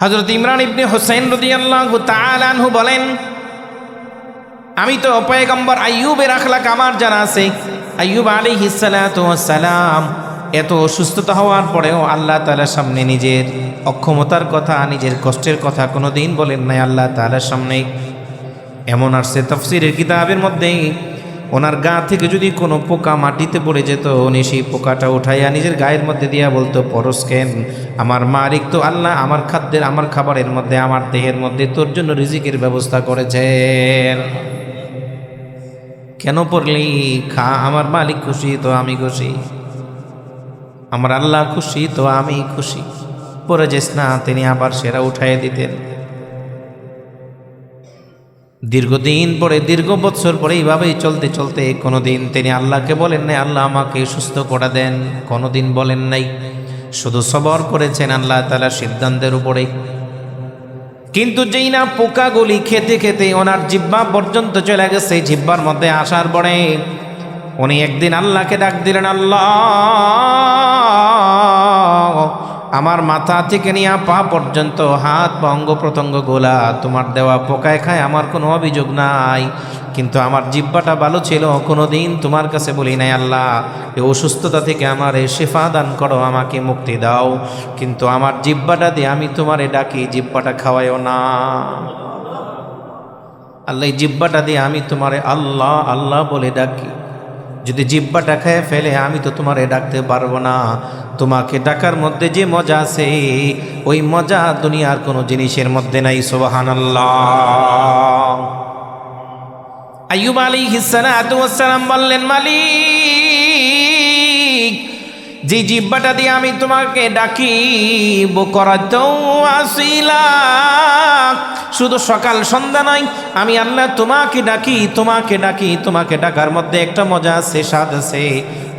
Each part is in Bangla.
হযরত ইমরান ইবনে হুসাইন রাদিয়াল্লাহু তাআলা আনহু বলেন, আমি তো পয়গম্বর আইয়ুবের আখলাক আমার জানা আছে। আইয়ুব আলাইহিস সালাতু ওয়াস সালাম এত অসুস্থতা হওয়ার পরেও আল্লাহ তাআলার সামনে নিজের অক্ষমতার কথা, নিজের কষ্টের কথা কোনোদিন বলেন নাই আল্লাহ তাআলার সামনে। এমন আসছে তাফসীরের কিতাবের মধ্যে, ওনার গা থেকে যদি কোনো পোকা মাটিতে পড়ে যেত, উনি সেই পোকাটা উঠাইয়া নিজের গায়ের মধ্যে দিয়া বলতো, পরশ কেন, আমার মালিক তো আল্লাহ আমার খাদ্যের, আমার খাবারের মধ্যে, আমার দেহের মধ্যে তোর জন্য রিজিকের ব্যবস্থা করেছেন। কেন পড়লি? খা, আমার মালিক খুশি তো আমি খুশি, আমার আল্লাহ খুশি তো আমি খুশি। পরে যাস না, তিনি আবার সেরা উঠাইয়া দিতেন। দীর্ঘদিন পরে, দীর্ঘ বছর পরে এইভাবেই চলতে চলতে কোনোদিন তিনি আল্লাহকে বলেন নাই আল্লাহ আমাকে সুস্থ করে দেন, কোনোদিন বলেন নাই। শুধু সবর করেছেন আল্লাহ তাআলার সিদ্ধান্তের উপরে। কিন্তু যেই না পোকাগুলি খেতে খেতে ওনার জিহ্বা পর্যন্ত চলে গেছে, জিহ্বার মধ্যে আসার পরে উনি একদিন আল্লাহকে ডাক দিলেন, আল্লাহ, আমার মাথা থেকে নিয়ে পা পর্যন্ত হাত বা অঙ্গ প্রত্যঙ্গ গোলা তোমার দেওয়া পোকায় খায়, আমার কোনো অভিযোগ নাই, কিন্তু আমার জিহ্বাটা ভালো ছিল, কোনো দিন তোমার কাছে বলি নাই আল্লাহ এই অসুস্থতা থেকে আমার শেফা দান করো, আমাকে মুক্তি দাও, কিন্তু আমার জিহ্বাটা দিয়ে আমি তোমারে ডাকি, জিহ্বাটা খাওয়াইও না আল্লাহ, এই জিহ্বাটা দিয়ে আমি তোমারে আল্লাহ আল্লাহ বলে ডাকি, যদি জিহ্বাটা খেয়ে ফেলে আমি তো তোমারে ডাকতে পারবো না। তোমাকে ডাকার মধ্যে যে মজা আছে, ওই মজা দুনিয়ার কোনো জিনিসের মধ্যে নাই। সুবহানাল্লাহ। আইয়ুব আলাইহিস সালাতু ওয়াস সালাম বললেন, মালিক, যে জিহ্বাটা দিয়ে আমি তোমাকে ডাকি, বকরাতাও আসিলা, শুধু সকাল সন্ধ্যা নয়, আমি আল্লাহ তোমাকে ডাকি, তোমাকে ডাকি, তোমাকে ডাকার মধ্যে একটা মজা আছে, স্বাদ আছে।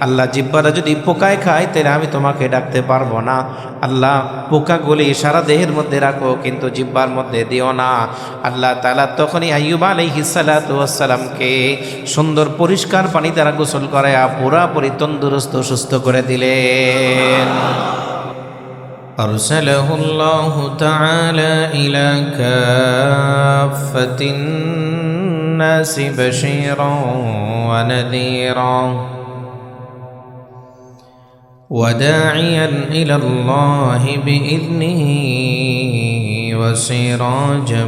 আল্লাহ, জিহ্বাটা যদি পোকায় খায় তাহলে আমি তোমাকে ডাকতে পারবো না। আল্লাহ, পোকাগুলি সারা দেহের মধ্যে রাখো, কিন্তু জিহ্বার মধ্যে দিও না। আল্লাহ তাআলা তখনই আইয়ুব আলাইহিস সালাতু ওয়াস সালামকে সুন্দর পরিষ্কার পানি দ্বারা গোসল করায়া পুরাপুরি তন্দুরস্ত সুস্থ করে দিলেন। أرسله الله تعالى إلى كافة الناس بشيرا ونذيرا وداعيا إلى الله بإذنه وسراجا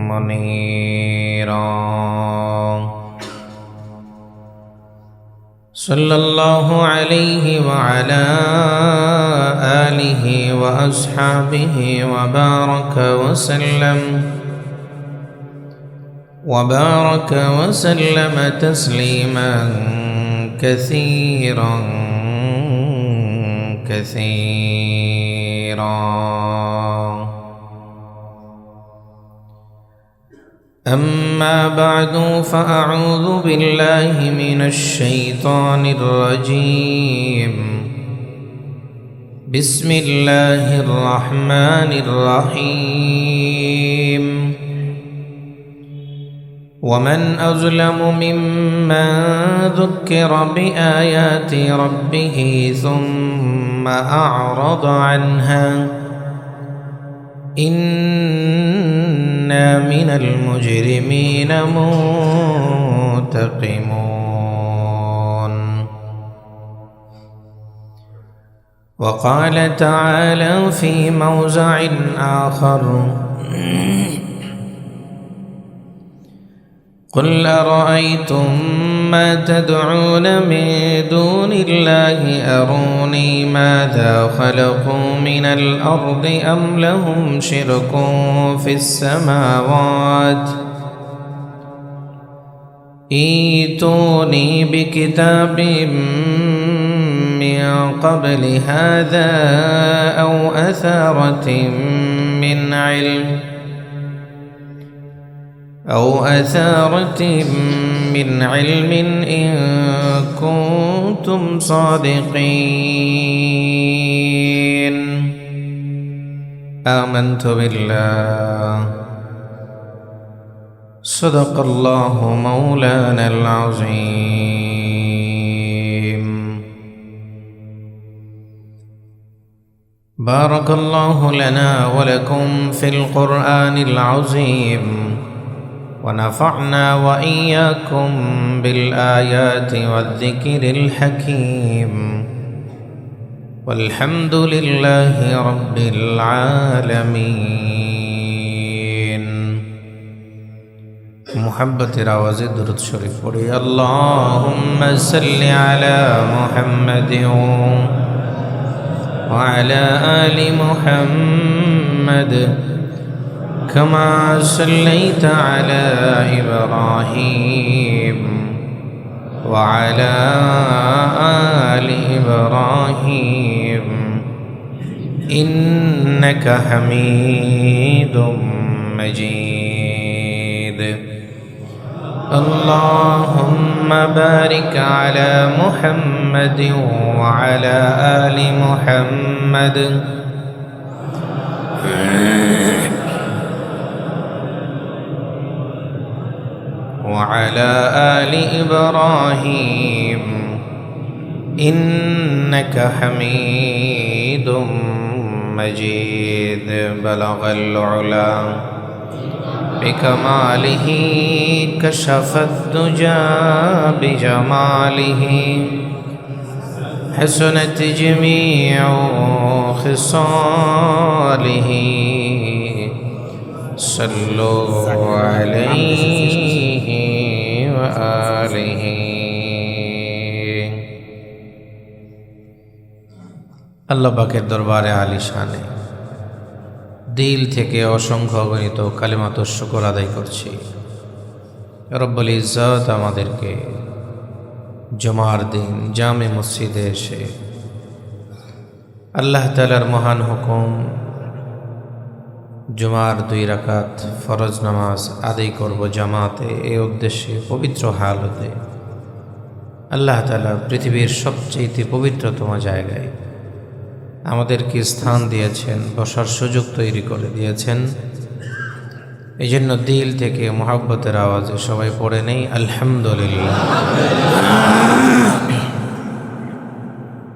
منيرا. صلى الله عليه وعلى آله وأصحابه وبارك وسلم تسليما كثيرا كثيرا. أما بعد، فأعوذ بالله من الشيطان الرجيم. بسم الله الرحمن الرحيم. ومن أظلم ممن ذكر بآيات ربه ثم أعرض عنها إنا من المجرمين منتقمون. وقال تعالى في موضع آخر: قل أرأيتم ما تدعون من دون الله أروني ماذا خلقوا من الأرض أم لهم شرك في السماوات ائتوني بكتاب من قبل هذا أو أثارة من علم إن كنتم صادقين. آمنت بالله. صدق الله مولانا العظيم. بارك الله لنا ولكم في القرآن العظيم ونفعنا وإياكم بالآيات والذكر الحكيم والحمد لله رب العالمين محبة آواز درود شريف پڑھی اللهم صل على محمد وعلى آل محمد كما صليت على إبراهيم وعلى آل إبراهيم إنك حميد مجيد اللهم بارك على محمد وعلى آل محمد وعلى آل إبراهيم إنك حميد مجيد بلغ العلا بكماله كشف الدجى بجماله حسنت جميع خصاله صلوا عليه وآله আল্লাহ পাকের দরবারে আলিশানে দিল থেকে অসংখ্য অগণিত কালিমাত শুকর আদায় করছি। রব্বুল ইজ্জত আমাদেরকে জুমার দিন জামে মসজিদে এসে আল্লাহ তাআলার মহান হুকুম জুমার 2 রাকাত ফরজ নামাজ আদায় করব জামাতে, এই উদ্দেশ্যে পবিত্র হালতে আল্লাহ তাআলা পৃথিবীর সবচেয়ে পবিত্রতম জায়গায় আমাদেরকে স্থান দিয়েছেন, বসার সুযোগ তৈরি করে দিয়েছেন। এই জন্য দিল থেকে মুহাব্বতের আওয়াজে সবাই পড়ে নেই আলহামদুলিল্লাহ।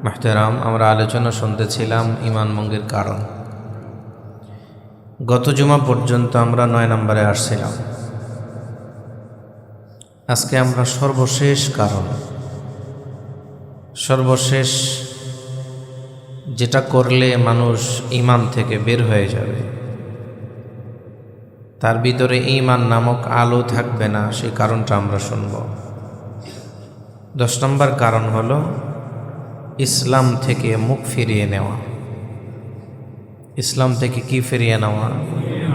মুহতারাম, আমরা আলোচনা শুনতেছিলাম ঈমান ভঙ্গের কারণ। গত জুমা পর্যন্ত আমরা 9 নম্বরে আসছিলাম। আজকে আমরা সর্বশেষ কারণ, সর্বশেষ যেটা করলে মানুষ ঈমান থেকে বের হয়ে যাবে, তার ভিতরে ঈমান নামক আলো থাকবে না, সেই কারণটা আমরা শুনব। 10 নম্বর কারণ হলো ইসলাম থেকে মুখ ফিরিয়ে নেওয়া। ইসলাম থেকে কি ফিরিয়ে নেওয়া?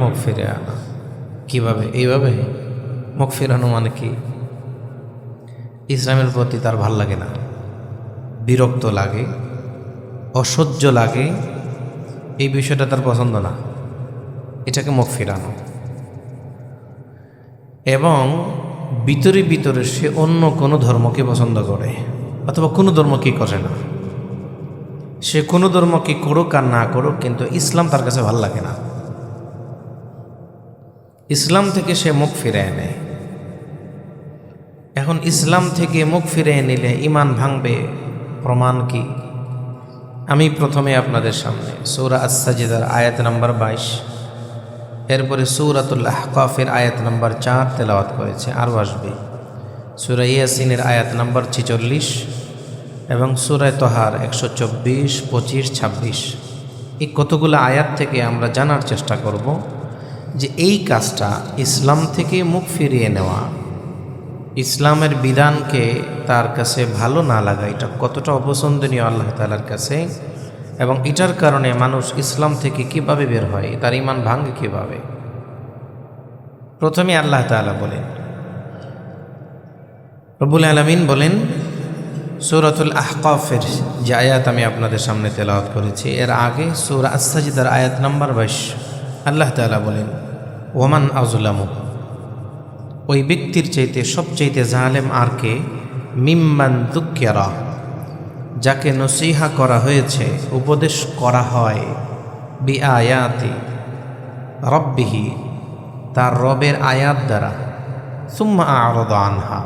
মুখ ফিরিয়ে আনা। কিভাবে? এইভাবে মুখ ফিরানো মানে কি? ইসলামের প্রতি তার ভাল লাগে না, বিরক্ত লাগে, অসহ্য লাগে, এই বিষয়টা তার পছন্দ না, এটাকে মুখ ফিরানো। এবং ভিতরে ভিতরে সে অন্য কোনো ধর্মকে পছন্দ করে, অথবা কোনো ধর্মকে করে না। সে কোনো ধর্মকে করুক আর না করুক, কিন্তু ইসলাম তার কাছে ভাল লাগে না। ইসলাম থেকে সে মুখ ফিরিয়ে নেয়। এখন ইসলাম থেকে মুখ ফিরিয়ে নিলে ঈমান ভাঙবে, প্রমাণ কি? আমি প্রথমে আপনাদের সামনে সূরা আস-সাজদার আয়াত নাম্বার 22, এরপরে সূরাতুল আহকাফের আয়াত নাম্বার 4 তেলাওয়াত করেছে, আরও আসবে সূরা ইয়াসিনের আয়াত নাম্বার 46 এবং সূরা তাহার 124, 25, 26। এই কতগুলো আয়াত থেকে আমরা জানার চেষ্টা করব যে এই কাজটা ইসলাম থেকে মুখ ফিরিয়ে নেওয়া, ইসলামের বিধানকে তার কাছে ভালো না লাগা, এটা কতটা অপছন্দনীয় আল্লাহ তাআলার কাছে, এবং এটার কারণে মানুষ ইসলাম থেকে কিভাবে বের হয়, তার ঈমান ভাঙে কিভাবে। প্রথমে আল্লাহ তাআলা বলেন, রব্বুল আলামিন বলেন সূরাতুল আহকাফের যে আয়াত আমি আপনাদের সামনে তেলাওয়াত করেছি, এর আগে সূরা আস-সাজদার আয়াত নাম্বার 22 আল্লাহ তাআলা বলেন ওমান আযলামু, ওই ব্যক্তির চাইতে সবচাইতে জালেম আর কে, মিম্মান যুক্কিরা, যাকে নসিহা করা হয়েছে, উপদেশ করা হয়, বিআয়াতি রব্বিহি, তার রবের আয়াত দ্বারা, সুম্মা আ'রাদা আনহা,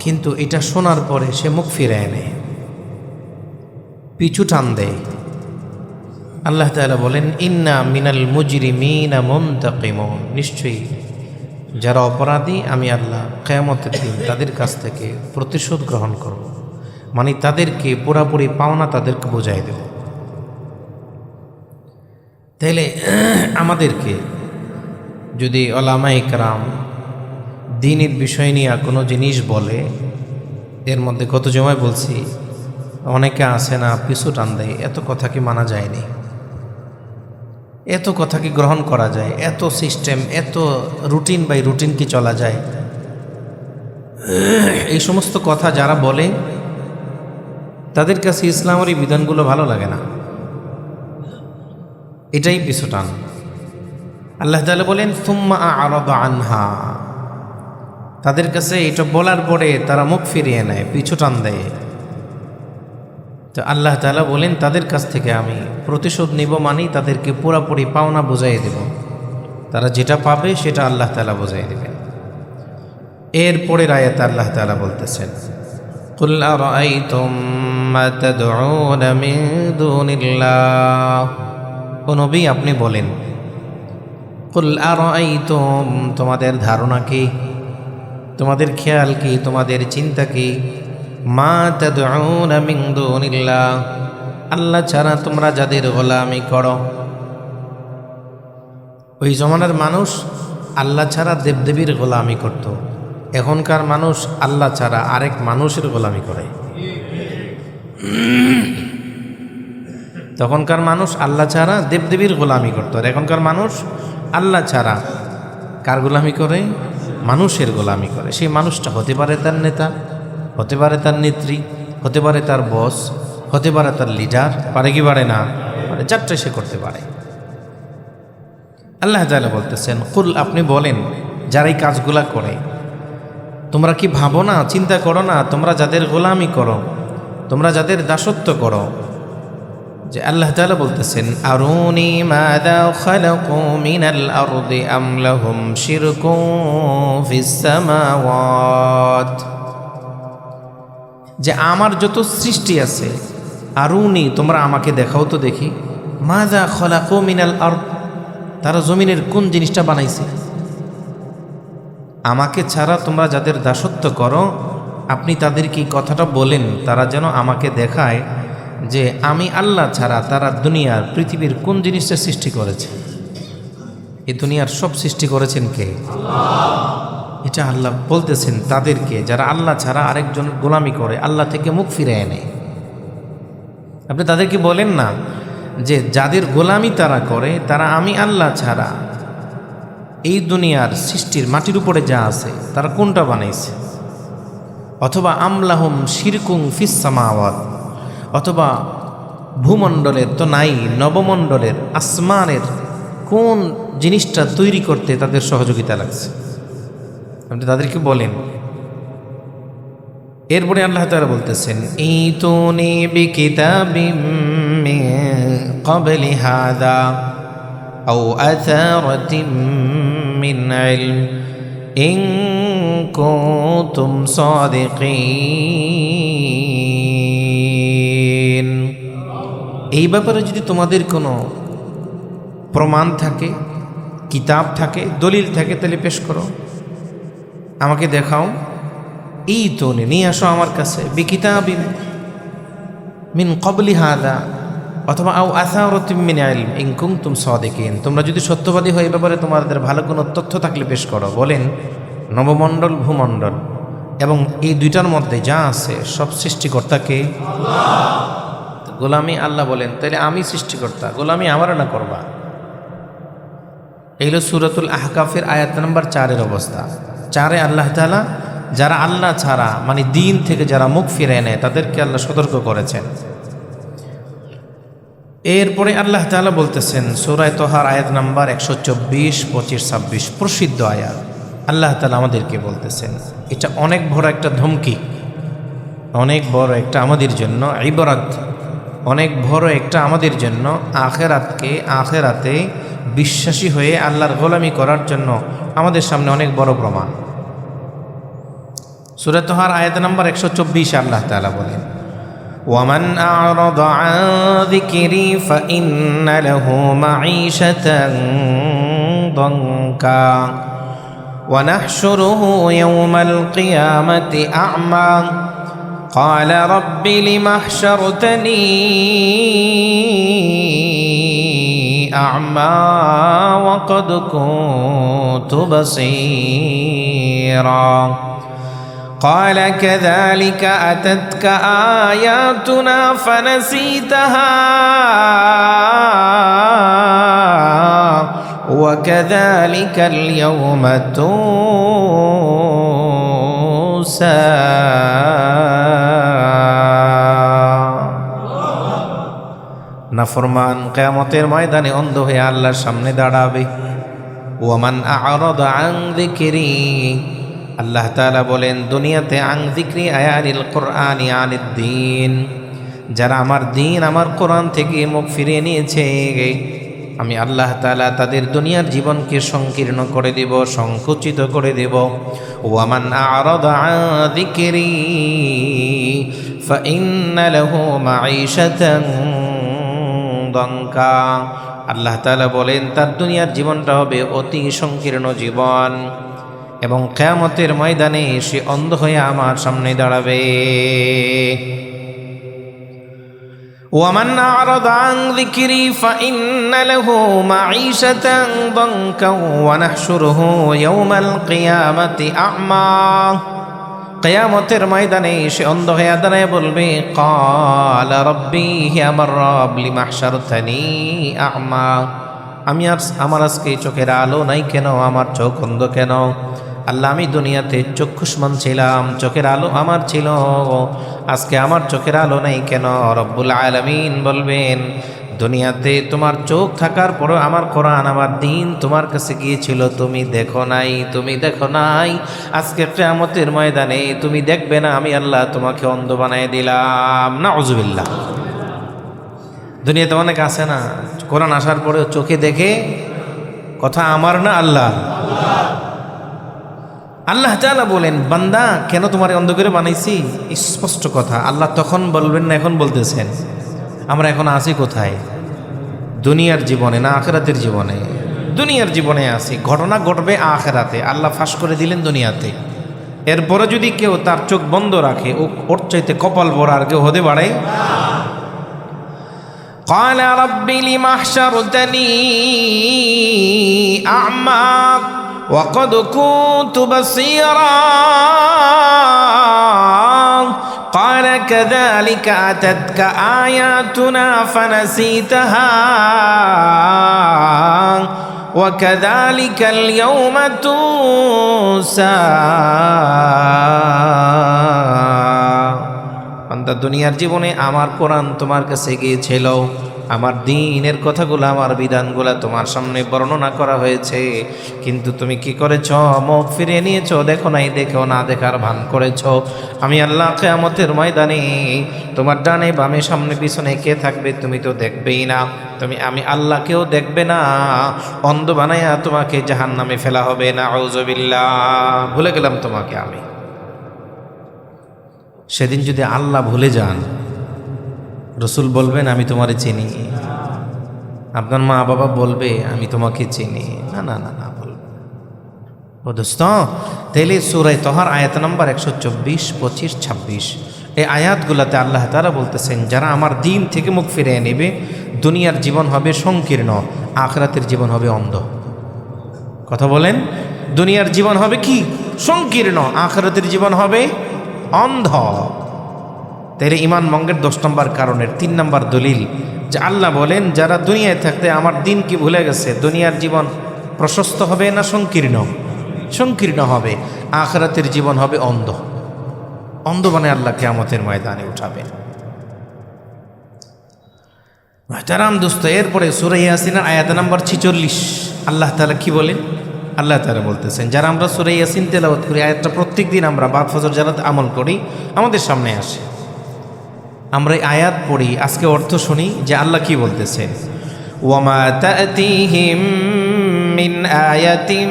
কিন্তু এটা শোনার পরে সে মুখ ফিরিয়ে নেয়, পিছু টান দেয়, আল্লাহ তাআলা বলেন, ইন্না মিনাল মুজরিমিনা মুনতাকিমুন, নিশ্চয়ই যারা অপরাধী আমি আল্লাহ কিয়ামতের দিন তাদের কাছ থেকে প্রতিশোধ গ্রহণ করব, মানে তাদেরকে পুরাপুরি পাওনা তাদেরকে বোঝাই দেব। তাইলে আমাদেরকে যদি ওলামায়ে কেরাম দ্বীনের বিষয় নিয়ে কোনো জিনিস বলে, এর মধ্যে কত জমায় বলছি, অনেকে আসে না পিছু টান দেয়, এত কথা কি মানা যায়নি? এত কথা কি গ্রহণ করা যায়? এত সিস্টেম, এত রুটিন বাই রুটিন কি চলা যায়? এই সমস্ত কথা যারা বলে তাদের কাছে ইসলামের এই বিধানগুলো ভালো লাগে না, এটাই পিছু টান। আল্লাহ তাআলা বলেন, সুম্মা আ'রাদা আনহা, তাদের কাছে এটা বলার পরে তারা মুখ ফিরিয়ে নেয়, পিছু টান দেয়। তো আল্লাহ তাআলা বলেন, তাদের কাছ থেকে আমি প্রতিশোধ নিব, মানি তাদেরকে পুরাপুরি পাওনা বুঝাই দেব, তারা যেটা পাবে সেটা আল্লাহ তাআলা বুঝাই দেবেন। এরপরের আয়াতে আল্লাহ তাআলা বলতেছেন, কুল আরাআইতুম মা তাদউনা মিন দুনিল্লাহ, ও নবী আপনি বলেন, কুল আরাআইতুম, তোমাদের ধারণা কি, তোমাদের খেয়াল কি, তোমাদের চিন্তা কি, মা তাদউনা মিন দুনিল্লাহ, আল্লাহ ছাড়া তোমরা যাদের গোলামি করো। ওই জমানার মানুষ আল্লাহ ছাড়া দেবদেবীর গোলামি করত, এখনকার মানুষ আল্লাহ ছাড়া আরেক মানুষের গোলামি করে। তখনকার মানুষ আল্লাহ ছাড়া দেবদেবীর গোলামি করত, আর এখনকার মানুষ আল্লাহ ছাড়া কার গোলামি করে? মানুষের গোলামি করে। সেই মানুষটা হতে পারে তার নেতা, হতে পারে তার নেত্রী, হতে পারে তার বস, হতে পারে তার লিডার, পারে কি পারে না? পারে, চারটে সে করতে পারে। আল্লাহ তাআলা বলতেছেন, কুল আপনি বলেন, যারা এই কাজগুলা করে, তোমরা কি ভাবো না, চিন্তা করো না, তোমরা যাদের গোলামি করো, তোমরা যাদের দাসত্ব করো, যে আল্লাহ তাআলা বলতেছেন, আরুনি মাযা খালাকু মিনাল আরদি আম লাহুম শিরকুন ফিস সামাওয়াত, যে আমার যত সৃষ্টি আছে, আরুনি তোমরা আমাকে দেখাও তো দেখি, মাযা খালাকু মিনাল আরদ, তারা জমিনের কোন জিনিসটা বানাইছে। আমাকে ছাড়া তোমরা যাদের দাসত্ব করো, আপনি তাদেরকে কথাটা বলেন, তারা যেন আমাকে দেখায় যে আমি আল্লাহ ছাড়া তারা দুনিয়ার পৃথিবীর কোন জিনিসটা সৃষ্টি করেছে। এই দুনিয়ার সব সৃষ্টি করেছেন কে? আল্লাহ। এটা আল্লাহ বলতেছেন তাদেরকে যারা আল্লাহ ছাড়া আরেকজনের গোলামি করে, আল্লাহ থেকে মুখ ফিরিয়ে নেয়। আপনি তাদেরকে বলেন না যে যাদের গোলামি তারা করে, তারা আমি আল্লাহ ছাড়া এই দুনিয়ার সৃষ্টির মাটির উপরে যা আছে তারা কোনটা বানাইছে, অথবা আমলাহুম শিরকুং ফিস সামাওয়াত, অথবা ভূমণ্ডলের তো নাই, নবমণ্ডলের আসমানের কোন জিনিসটা তৈরি করতে তাদের সহযোগিতা লাগছে, আপনি তাদেরকে বলেন। এরপরে আল্লাহ তাআলা বলতেছেন, ইতুনি বিকিতাবিম মিন ক্বাবলি হাযা আও আথারাতিম মিন ইলম ইন কুনতুম সাদিকিন। এই ব্যাপারে যদি তোমাদের কোনো প্রমাণ থাকে, কিতাব থাকে, দলিল থাকে, তাহলে পেশ করো, আমাকে দেখাও। এই তো নিয়ে আসো আমার কাছে, বিকিতাবিন মিন ক্বাবলি হাযা অথবা আও আসারাতিম মিন ইলম ইন কুনতুম সাদিকিন, তোমরা যদি সত্যবাদী হয়, এই ব্যাপারে তোমাদের ভালো কোনো তথ্য থাকলে পেশ করো। বলেন, নবমণ্ডল ভূমণ্ডল এবং এই দুইটার মধ্যে যা আছে সব সৃষ্টিকর্তাকে আল্লাহ। গোলামি আল্লাহ বলেন, তাহলে আমি সৃষ্টিকর্তা, গোলামি আমার না করবা। এই হলো সূরাতুল আহকাফের আয়াত নম্বর 4-এর অবস্থা। 4-এ আল্লাহ তাআলা যারা আল্লাহ ছাড়া মানে দিন থেকে যারা মুখ ফিরিয়ে নেয় তাদেরকে আল্লাহ সতর্ক করেছেন। এরপরে আল্লাহ তাআলা বলতেছেন সূরা তাহার আয়াত নাম্বার 124, 25, 26 প্রসিদ্ধ আয়াত। আল্লাহ তাআলা আমাদেরকে বলতেছেন, এটা অনেক বড় একটা ধমকি, অনেক বড় একটা আমাদের জন্য ইবরাত, অনেক বড় একটা আমাদের জন্য আখেরাতে বিশ্বাসী হয়ে আল্লাহর গোলামি করার জন্য আমাদের সামনে অনেক বড় প্রমাণ। সূরা তাহার আয়াত নাম্বার 124 আল্লাহ তাআলা বলেন, ومن أعرض عن ذكري فإن له معيشة ضنكا ونحشره يوم القيامة أعمى قال رب لم حشرتني أعمى وقد كنت بصيرا قال كذلك أتتك آياتنا فنسيتها وكذلك اليوم تنسى নাফরমান কিয়ামতের ময়দানে অন্ধ হয়ে আল্লাহর সামনে দাঁড়াবে। ওয়ামান আ'রাদা আন যিকরি, আল্লাহ তাআলা বলেন দুনিয়াতে আন যিকরি আয়ানিল কুরআনি আনিদ দ্বীন, যারা আমার দ্বীন আমার কোরআন থেকে মুখ ফিরিয়ে নিয়েছে আমি আল্লাহ তাআলা তাদের দুনিয়ার জীবনকে সংকীর্ণ করে দেব, সংকুচিত করে দেব। ওয়ামান আ'রাদা আন যিকরি ফাইন্না লাহু মাঈশাতান দঙ্কা, আল্লাহ তাআলা বলেন তার দুনিয়ার জীবনটা হবে অতি সংকীর্ণ জীবন এবং কিয়ামতের ময়দানে সে অন্ধ হয়ে আমার সামনে দাঁড়াবে। ওয়ামান আ'রাদা আন যিকরি ফাইন্না লাহু মাঈশাতান দঙ্কা ওয়া নাহশুরুহু ইয়াওমাল কিয়ামাতি আ'মা, কিয়ামতের ময়দানে সে অন্ধ হয়ে দাঁড়ায় বলবে ক্বালা রাব্বি, হে আমার রব, লিমা হাশারতানি আ'মা, আমার আজকে চোখের আলো নাই কেন, আমার চোখ অন্ধ কেন? আল্লাহ আমি দুনিয়াতে চক্ষুষ্মান ছিলাম, চোখের আলো আমার ছিল, আজকে আমার চোখের আলো নাই কেন? রব্বুল আলামিন বলবেন দুনিয়াতে তোমার চোখ থাকার পরও আমার কোরআন আমার দ্বীন তোমার কাছে গিয়েছিল, তুমি দেখো নাই, তুমি দেখো নাই। আজকে কিয়ামতের ময়দানে তুমি দেখবে না, আমি আল্লাহ তোমাকে অন্ধ বানায় দিলাম। নাউজুবিল্লাহ। দুনিয়াতে অনেক আছে না, কোরআন আসার পরেও চোখে দেখে, কথা আমার না আল্লাহ। আল্লাহ তাআলা বলেন বান্দা কেন তোমার অন্ধ করে বানাইছি? স্পষ্ট কথা, আল্লাহ তখন বলবেন না, এখন বলতেছেন। আমরা এখন আছি কোথায়? দুনিয়ার জীবনে না আখিরাতের জীবনে? দুনিয়ার জীবনে আছি। ঘটনা ঘটবে আখিরাতে, আল্লাহ ফাঁস করে দিলেন দুনিয়াতে। এরপরে যদি কেউ তার চোখ বন্ধ রাখে, ওর চাইতে কপাল বড় আর কেউ হতে পারে? قال رب لم حشرتني أعمى وقد كنت بصيرا قال كذلك أتتك آياتنا فنسيتها وكذلك اليوم تنسى। বান্দা দুনিয়ার জীবনে আমার কোরআন তোমার কাছে গিয়েছিল, আমার দ্বীনের কথাগুলো আমার বিধানগুলো তোমার সামনে বর্ণনা করা হয়েছে, কিন্তু তুমি কি করেছ? মুখ ফিরিয়ে নিয়েছ, দেখো নাই, দেখো না দেখার ভান করেছ। আমি আল্লাহ কিয়ামতের ময়দানে তোমার ডানে বামে সামনে পিছনে কে থাকবে তুমি তো দেখবেই না, আমি আল্লাহকেও দেখবে না, অন্ধ বানাইয়া তোমাকে জাহান্নামে ফেলা হবে। নাউযুবিল্লাহ। ভুলে গেলাম তোমাকে আমি। সেদিন যদি আল্লাহ ভুলে যান, রসুল বলবেন আমি তোমারে চিনি, আপনার মা বাবা বলবে আমি তোমাকে চিনি, না না না না বলবে। ও দোস্ত, তাইলে সূরা তাহার আয়াত নম্বর 124, 25, 26 এই আয়াতগুলোতে আল্লাহ তাআলা বলতেছেন যারা আমার দ্বীন থেকে মুখ ফিরিয়ে নেবে দুনিয়ার জীবন হবে সংকীর্ণ, আখিরাতের জীবন হবে অন্ধ। কথা বলেন, দুনিয়ার জীবন হবে কি? সংকীর্ণ, আখিরাতের জীবন হবে অন্ধ। তাইলে ঈমান ভঙ্গের 10 নম্বর কারণের 3 নম্বর দলিল যে আল্লাহ বলেন যারা দুনিয়ায় থাকতে আমার দিন কি ভুলে গেছে, দুনিয়ার জীবন প্রশস্ত হবে না সংকীর্ণ? সংকীর্ণ হবে। আখিরাতের জীবন হবে অন্ধ। অন্ধ মানে আল্লাহ কিয়ামতের ময়দানে উঠাবেন। মুহতারাম দোস্ত, এরপরে সূরা ইয়াসিনের আয়াত নম্বর 46 আল্লাহ তাআলা কি বলেন? আল্লাহ তাআলা বলতেছেন যারা আমরা সূরা ইয়াসিন তেলাওয়াত করি, আয়াতটা প্রত্যেক দিন আমরা বাদ ফজর জালাত আমল করি, আমাদের সামনে আসে, আমরা এই আয়াত পড়ি, আজকে অর্থ শুনি যে আল্লাহ কি বলতেছেন। ওয়ামা তা'তিহিম মিন আয়াতিন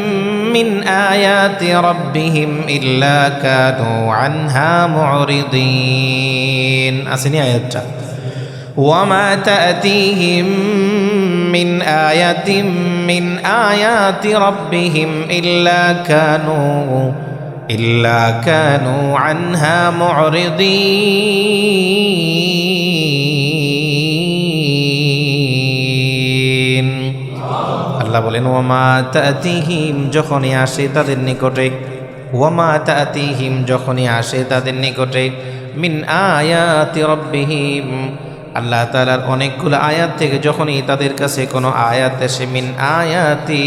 من آيات ربهم إلا كانوا عنها معرضين أسني آياتها وما تأتيهم من آية من آيات ربهم إلا كانوا عنها معرضين আল্লাহ বলেন ওয়ামা তাতিহিম যখনই আসে তাদের নিকটে ওয়ামা তাতিহিম যখনই আসে তাদের নিকটে মিন আয়াতি রাব্বিহিম আল্লাহ তাআলার অনেকগুলো আয়াত থেকে যখনই তাদের কাছে কোনো আয়াত আসে মিন আয়াতি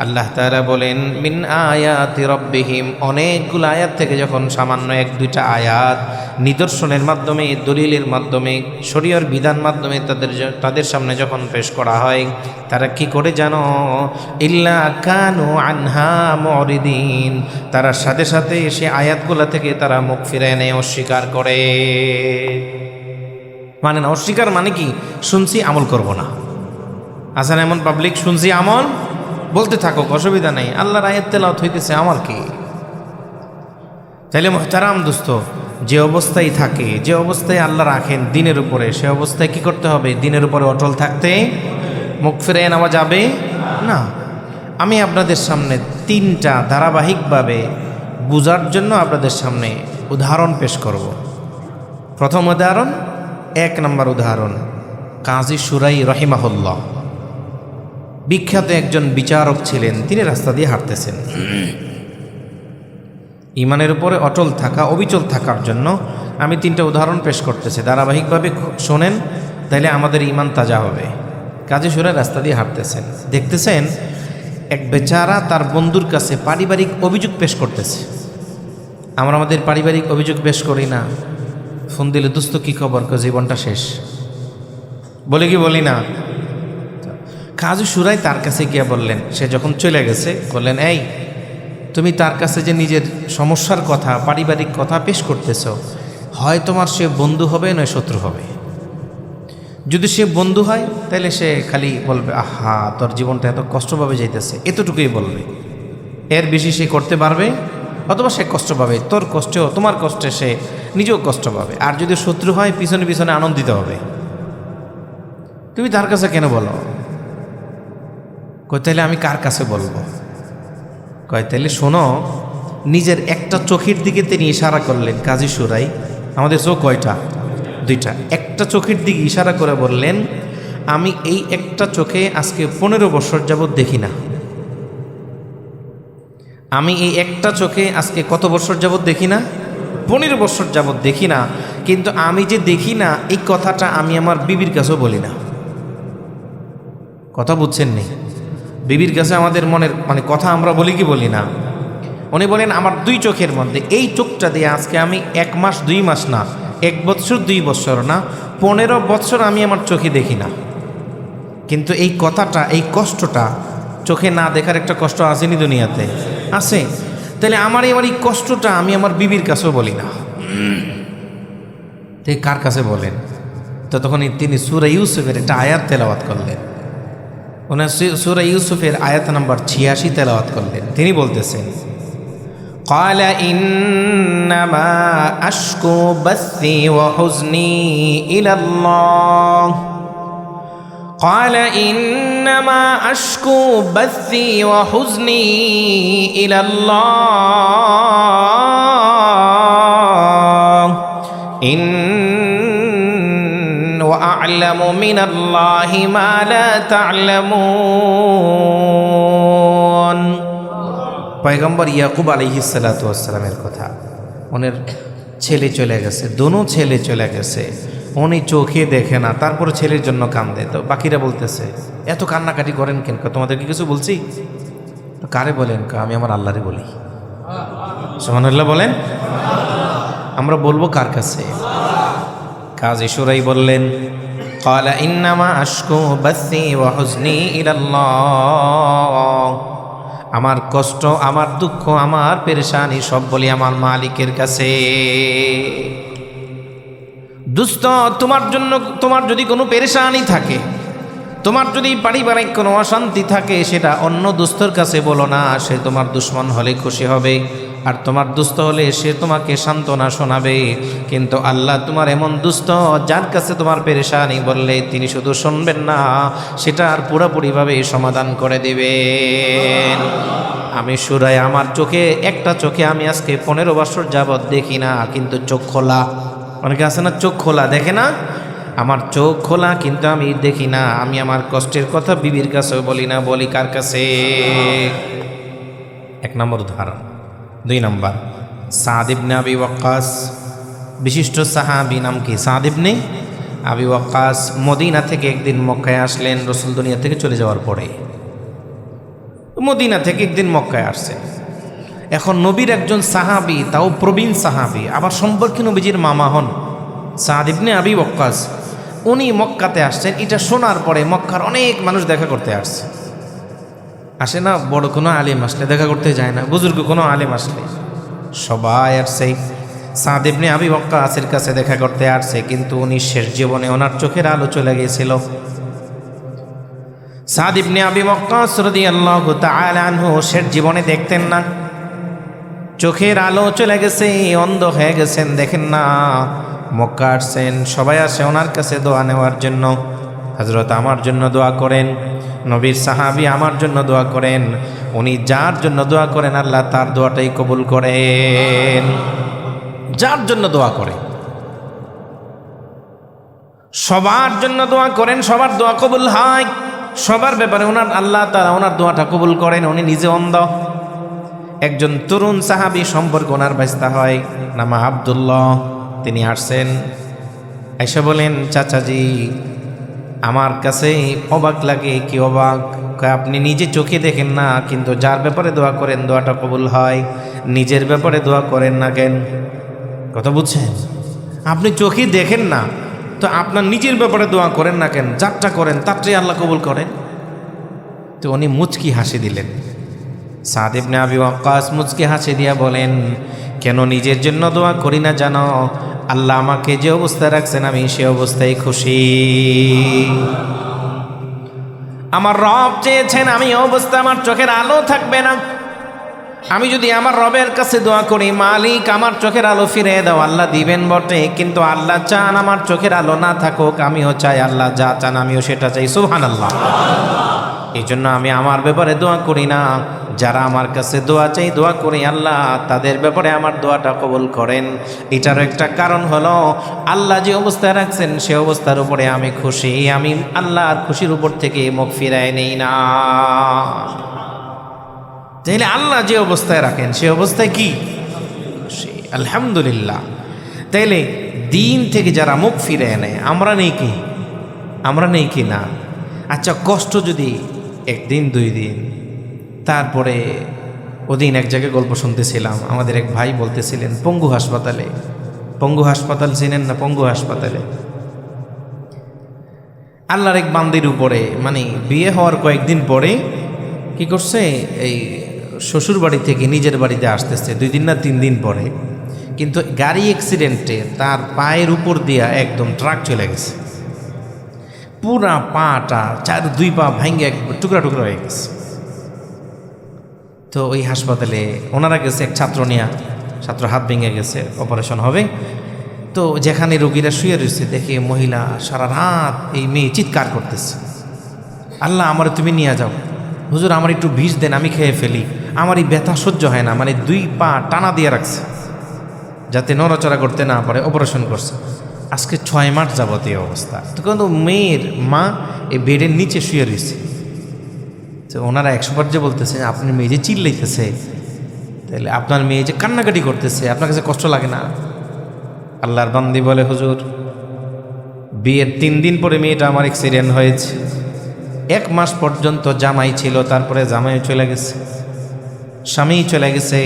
আল্লাহ তাআলা বলেন মিন আয়াতি রাব্বিহিম অনেকগুলো আয়াত থেকে যখন সামান্য এক দুইটা আয়াত নিদর্শনের মাধ্যমে দলিলের মাধ্যমে শরীয়র বিধান মাধ্যমে তাদের সামনে যখন পেশ করা হয় তারা কি করে জানো ইল্লা কানু আনহা মুরিদিন তারা সাথে সাথে সে আয়াতগুলো থেকে তারা মুখ ফিরিয়ে নেয় অস্বীকার করে মানে না অস্বীকার মানে কি শুনছি আমল করব না আছেন এমন পাবলিক শুনছি আমল বলতে থাকো অসুবিধা নেই আল্লাহর আয়াত তেলাওয়াত হইতেছে আমার কি তাইলে মুহতারাম দোস্ত যে অবস্থায় থাকে যে অবস্থায় আল্লাহ রাখেন দিনের উপরে সে অবস্থায় কি করতে হবে দিনের উপরে অটল থাকতে মুখ ফিরে নেওয়া যাবে না আমি আপনাদের সামনে তিনটা ধারাবাহিকভাবে বুঝার জন্য আপনাদের সামনে উদাহরণ পেশ করব প্রথম উদাহরণ এক নম্বর উদাহরণ কাজী শুরাই রহিমাহুল্লাহ বিখ্যাত একজন বিচারক ছিলেন তিনি রাস্তা দিয়ে হাঁটতেছেন ইমানের উপরে অটল থাকা অবিচল থাকার জন্য আমি তিনটা উদাহরণ পেশ করতেছি ধারাবাহিকভাবে শোনেন তাইলে আমাদের ইমান তাজা হবে কাজী শুরাই রাস্তা দিয়ে হাঁটতেছেন দেখতেছেন এক বেচারা তার বন্ধুর কাছে পারিবারিক অভিযোগ পেশ করতেছে আমরা আমাদের পারিবারিক অভিযোগ পেশ করি না ফোন দিলে দোস্ত কি খবর জীবনটা শেষ বলে কি বলি না কাজী শুরাই তার কাছে গিয়ে বললেন সে যখন চলে গেছে বললেন এই তুমি তার কাছে যে নিজের সমস্যার কথা পারিবারিক কথা পেশ করতেছ হয় তোমার সে বন্ধু হবে নয় শত্রু হবে যদি সে বন্ধু হয় তাহলে সে খালি বলবে আহা তোর জীবনটা এত কষ্টভাবে যাইতেছে এতটুকুই বলবে এর বেশি সে করতে পারবে অথবা সে কষ্ট পাবে তোর কষ্টেও তোমার কষ্টে সে নিজেও কষ্ট পাবে আর যদি শত্রু হয় পিছনে পিছনে আনন্দিত হবে তুমি তার কাছে কেন বলো কই তাইলে আমি কার কাছে বলবো কয় তাইলে শোনো নিজের একটা চোখের দিকে তিনি ইশারা করলেন কাজী শুরাই আমাদের চোখ কয়টা দুইটা একটা চোখের দিকে ইশারা করে বললেন আমি এই একটা চোখে আজকে 15 বছর যাবৎ দেখি না আমি এই একটা চোখে আজকে কত বছর যাবৎ দেখি না 15 বছর যাবৎ দেখি না কিন্তু আমি যে দেখি না এই কথাটা আমি আমার বিবির কাছেও বলি না কথা বুঝছেন নি বিবির কাছে আমাদের মনের মানে কথা আমরা বলি কি বলি না উনি বলেন আমার দুই চোখের মধ্যে এই চোখটা দিয়ে আজকে আমি 1 মাস 2 মাস না 1 বছর 2 বছর না 15 বছর আমি আমার চোখে দেখি না কিন্তু এই কথাটা এই কষ্টটা চোখে না দেখার একটা কষ্ট আসেনি দুনিয়াতে আছে তাহলে আমার এই কষ্টটা আমি আমার বিবির কাছেও বলি না তাই কার কাছে বলেন তো তখন তিনি সূরা ইউসুফের একটা আয়াত তেলাওয়াত করলেন ওনার সূরা ইউসুফের আয়াত নাম্বার 86 তেলাওয়াত করলেন তিনি বলতেছেন قال إنما أشكو بثي وحزني إلى الله قال إنما أشكو بثي وحزني إلى الله وأعلم من الله ما لا تعلمون পয়গম্বর ইয়াকুব আলাইহিস সালাতু ওয়াস সালামের কথা ওনার ছেলে চলে গেছে দোনো ছেলে চলে গেছে উনি চোখে দেখে না তারপর ছেলের জন্য কান্দে তো বাকিরা বলতেছে এত কান্নাকাটি করেন কেন তোমাদেরকে কিছু বলছি তো কারে বলেন আমি আমার আল্লাহরে বলি সুবহানাল্লাহ বলেন আমরা বলবো কার কাছে কাজী শুরাই বললেন قال إنما أشكو بثي وحزني إلى الله আমার কষ্ট আমার দুঃখ আমার পেরেশানি সব বলি আমার মালিকের কাছে দোস্ত তোমার জন্য তোমার যদি কোনো পেরেশানি থাকে তোমার যদি পারিবারিক কোনো অশান্তি থাকে সেটা অন্য দুস্থর কাছে বলো না, সে তোমার দুশ্মন হলে খুশি হবে, আর তোমার দুস্থ হলে সে তোমাকে সান্ত্বনা শোনাবে। কিন্তু আল্লাহ তোমার এমন দুস্থ যার কাছে তোমার পেরেশানি বললে তিনি শুধু শুনবেন না, সেটা আর পুরোপুরিভাবে সমাধান করে দিবেন। আমি সুরায় আমার চোখে, একটা চোখে আমি আজকে 15 বছর যাবৎ দেখি না, কিন্তু চোখ খোলা। অনেকে আছে না চোখ খোলা দেখে না, আমার চোখ খোলা কিন্তু আমি দেখি না। আমি আমার কষ্টের কথা বিবির কাছেও বলি না, বলি কার কাছে? 1 নম্বর উদাহরণ। 2 নম্বর, সাদ ইবনে আবি ওয়াক্কাস, বিশিষ্ট সাহাবী, নাম কি? সাদ ইবনে আবি ওয়াক্কাস। মদিনা থেকে একদিন মক্কায় আসলেন রাসূল দুনিয়া থেকে চলে যাওয়ার পরে। মদিনা থেকে একদিন মক্কায় আসছেন। এখন নবীর একজন সাহাবী, তাও প্রবীণ সাহাবী, আবার সম্পর্কে নবীজির মামা হন, সাদ ইবনে আবি ওয়াক্কাস। উনি মক্কাতে আসছেন। এটা শোনার পরে মক্কার অনেক মানুষ দেখা করতে আসছে। আসে না, বড় কোনো আলেম আসলে দেখা করতে যায় না, বুজুর্গ কোনো আলেম আসলে সবাই আসছে সাদ ইবনে আবি ওয়াক্কাসের কাছে দেখা করতে আসছে। কিন্তু উনি শেষ জীবনে ওনার চোখের আলো চলে গিয়েছিল। সাদ ইবনে আবি ওয়াক্কাস রাদিয়াল্লাহু তাআলা আনহু শেষ জীবনে দেখতেন না, চোখের আলো চলে গেছে, অন্ধ হয়ে গেছেন, দেখেন না। মক্কা আসছেন, সবাই আসে ওনার কাছে দোয়া নেওয়ার জন্য। হযরত আমার জন্য দোয়া করেন, নবীর সাহাবী আমার জন্য দোয়া করেন। উনি যার জন্য দোয়া করেন আল্লাহ তার দোয়াটাই কবুল করেন। যার জন্য দোয়া করেন, সবার জন্য দোয়া করেন, সবার দোয়া কবুল হয়। সবার ব্যাপারে ওনার আল্লাহ তাআলা ওনার দোয়াটা কবুল করেন। উনি নিজে অন্ধ। একজন তরুণ সাহাবী সম্পর্কে ওনার বাইস্তা হয়, নাম আব্দুল্লাহ। তিনি আসছেন, এসে বলেন, চাচাজি আমার কাছে অবাক লাগে। কি অবাক? আপনি নিজে চোখে দেখেন না, কিন্তু যার ব্যাপারে দোয়া করেন দোয়াটা কবুল হয়, নিজের ব্যাপারে দোয়া করেন না কেন? কথা বুঝছেন? আপনি চোখে দেখেন না, তো আপনার নিজের ব্যাপারে দোয়া করেন না কেন? যারটা করেন তারটাই আল্লাহ কবুল করেন। তো উনি মুচকি হাসি দিলেন। সাদ ইবনে আবি ওয়াক্কাস মুচকি হাসি দিয়া বলেন, কেন নিজের জন্য দোয়া করি না জানো? আল্লাহ আমাকে যে অবস্থায় রাখছেন আমি সে অবস্থায় খুশি। আমার রব চেয়েছেন আমি অবস্থা আমার চোখের আলো থাকবে না। আমি যদি আমার রবের কাছে দোয়া করি, মালিক আমার চোখের আলো ফিরিয়ে দাও, আল্লাহ দিবেন বটে, কিন্তু আল্লাহ চান আমার চোখের আলো না থাকুক। আমিও চাই, আল্লাহ যা চান আমিও সেটা চাই। সুবহানাল্লাহ। এই জন্য আমি আমার ব্যাপারে দোয়া করি না, যারা আমার কাছে দোয়া চাই দোয়া করি, আল্লাহ তাদের ব্যাপারে আমার দোয়াটা কবুল করেন। এটার একটা কারণ হলো আল্লাহ যে অবস্থায় রাখছেন সে অবস্থার উপরে আমি খুশি। আমি আল্লাহর খুশির উপর থেকে মুখ ফিরাই নেই না। তাহলে আল্লাহ যে অবস্থায় রাখেন সে অবস্থায় কি খুশি, আলহামদুলিল্লাহ। তাইলে দিন থেকে যারা মুখ ফিরে নেয় আমরা নেই কি? আমরা নেই কি না? আচ্ছা, কষ্ট যদি 1 দিন 2 দিন, তারপরে ওদিন এক জায়গায় গল্প শুনতেছিলাম, আমাদের এক ভাই বলতেছিলেন পঙ্গু হাসপাতালে, পঙ্গু হাসপাতাল চিনেন না? পঙ্গু হাসপাতালে আল্লাহর এক বান্দির উপরে, মানে বিয়ে হওয়ার কয়েকদিন পরে কি করছে, এই শ্বশুর বাড়ি থেকে নিজের বাড়িতে আসতেছে 2 দিন না 3 দিন পরে, কিন্তু গাড়ি অ্যাক্সিডেন্টে তার পায়ের উপর দিয়া একদম ট্রাক চলে গেছে। পুরা পাটা 2 পা ভাঙ্গে টুকরা টুকরা হয়ে গেছে। তো ওই হাসপাতালে ওনারা গেছে, এক ছাত্র নিয়ে, ছাত্র হাত ভেঙে গেছে, অপারেশন হবে। তো যেখানে রোগীরা শুয়ে রয়েছে দেখে মহিলা সারা রাত এই মেয়ে চিৎকার করতেছে, আল্লাহ আমার তুমি নিয়ে যাও, হুজুর আমার একটু বিষ দেন আমি খেয়ে ফেলি, আমার এই ব্যথা সহ্য হয় না। মানে 2 পা টানা দিয়ে রাখছে যাতে নড়াচড়া করতে না পারে, অপারেশন করছে। আজকে 6 মাস যাবত এই অবস্থা। তো কিন্তু মেয়ের মা এই বেডের নিচে শুয়ে রয়েছে। তো ওনারা 100 পর্যায়ে বলতেছে, আপনার মেয়ে যে চিল্লাইতেছে, তাহলে আপনার মেয়ে যে কান্নাকাটি করতেছে, আপনার কাছে কষ্ট লাগে না? আল্লাহর বান্দি বলে, হুজুর বিয়ের 3 দিন পরে মেয়েটা আমার অ্যাক্সিডেন্ট হয়েছে। 1 মাস পর্যন্ত জামাই ছিল, তারপরে জামাইও চলে গেছে, স্বামী চলে গেছে,